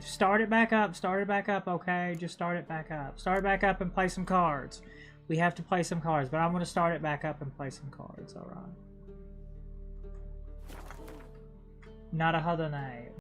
Start it back up. Start it back up. Okay, just start it back up. Start it back up and play some cards. We have to play some cards, but I'm going to start it back up and play some cards. All right. Not a other name.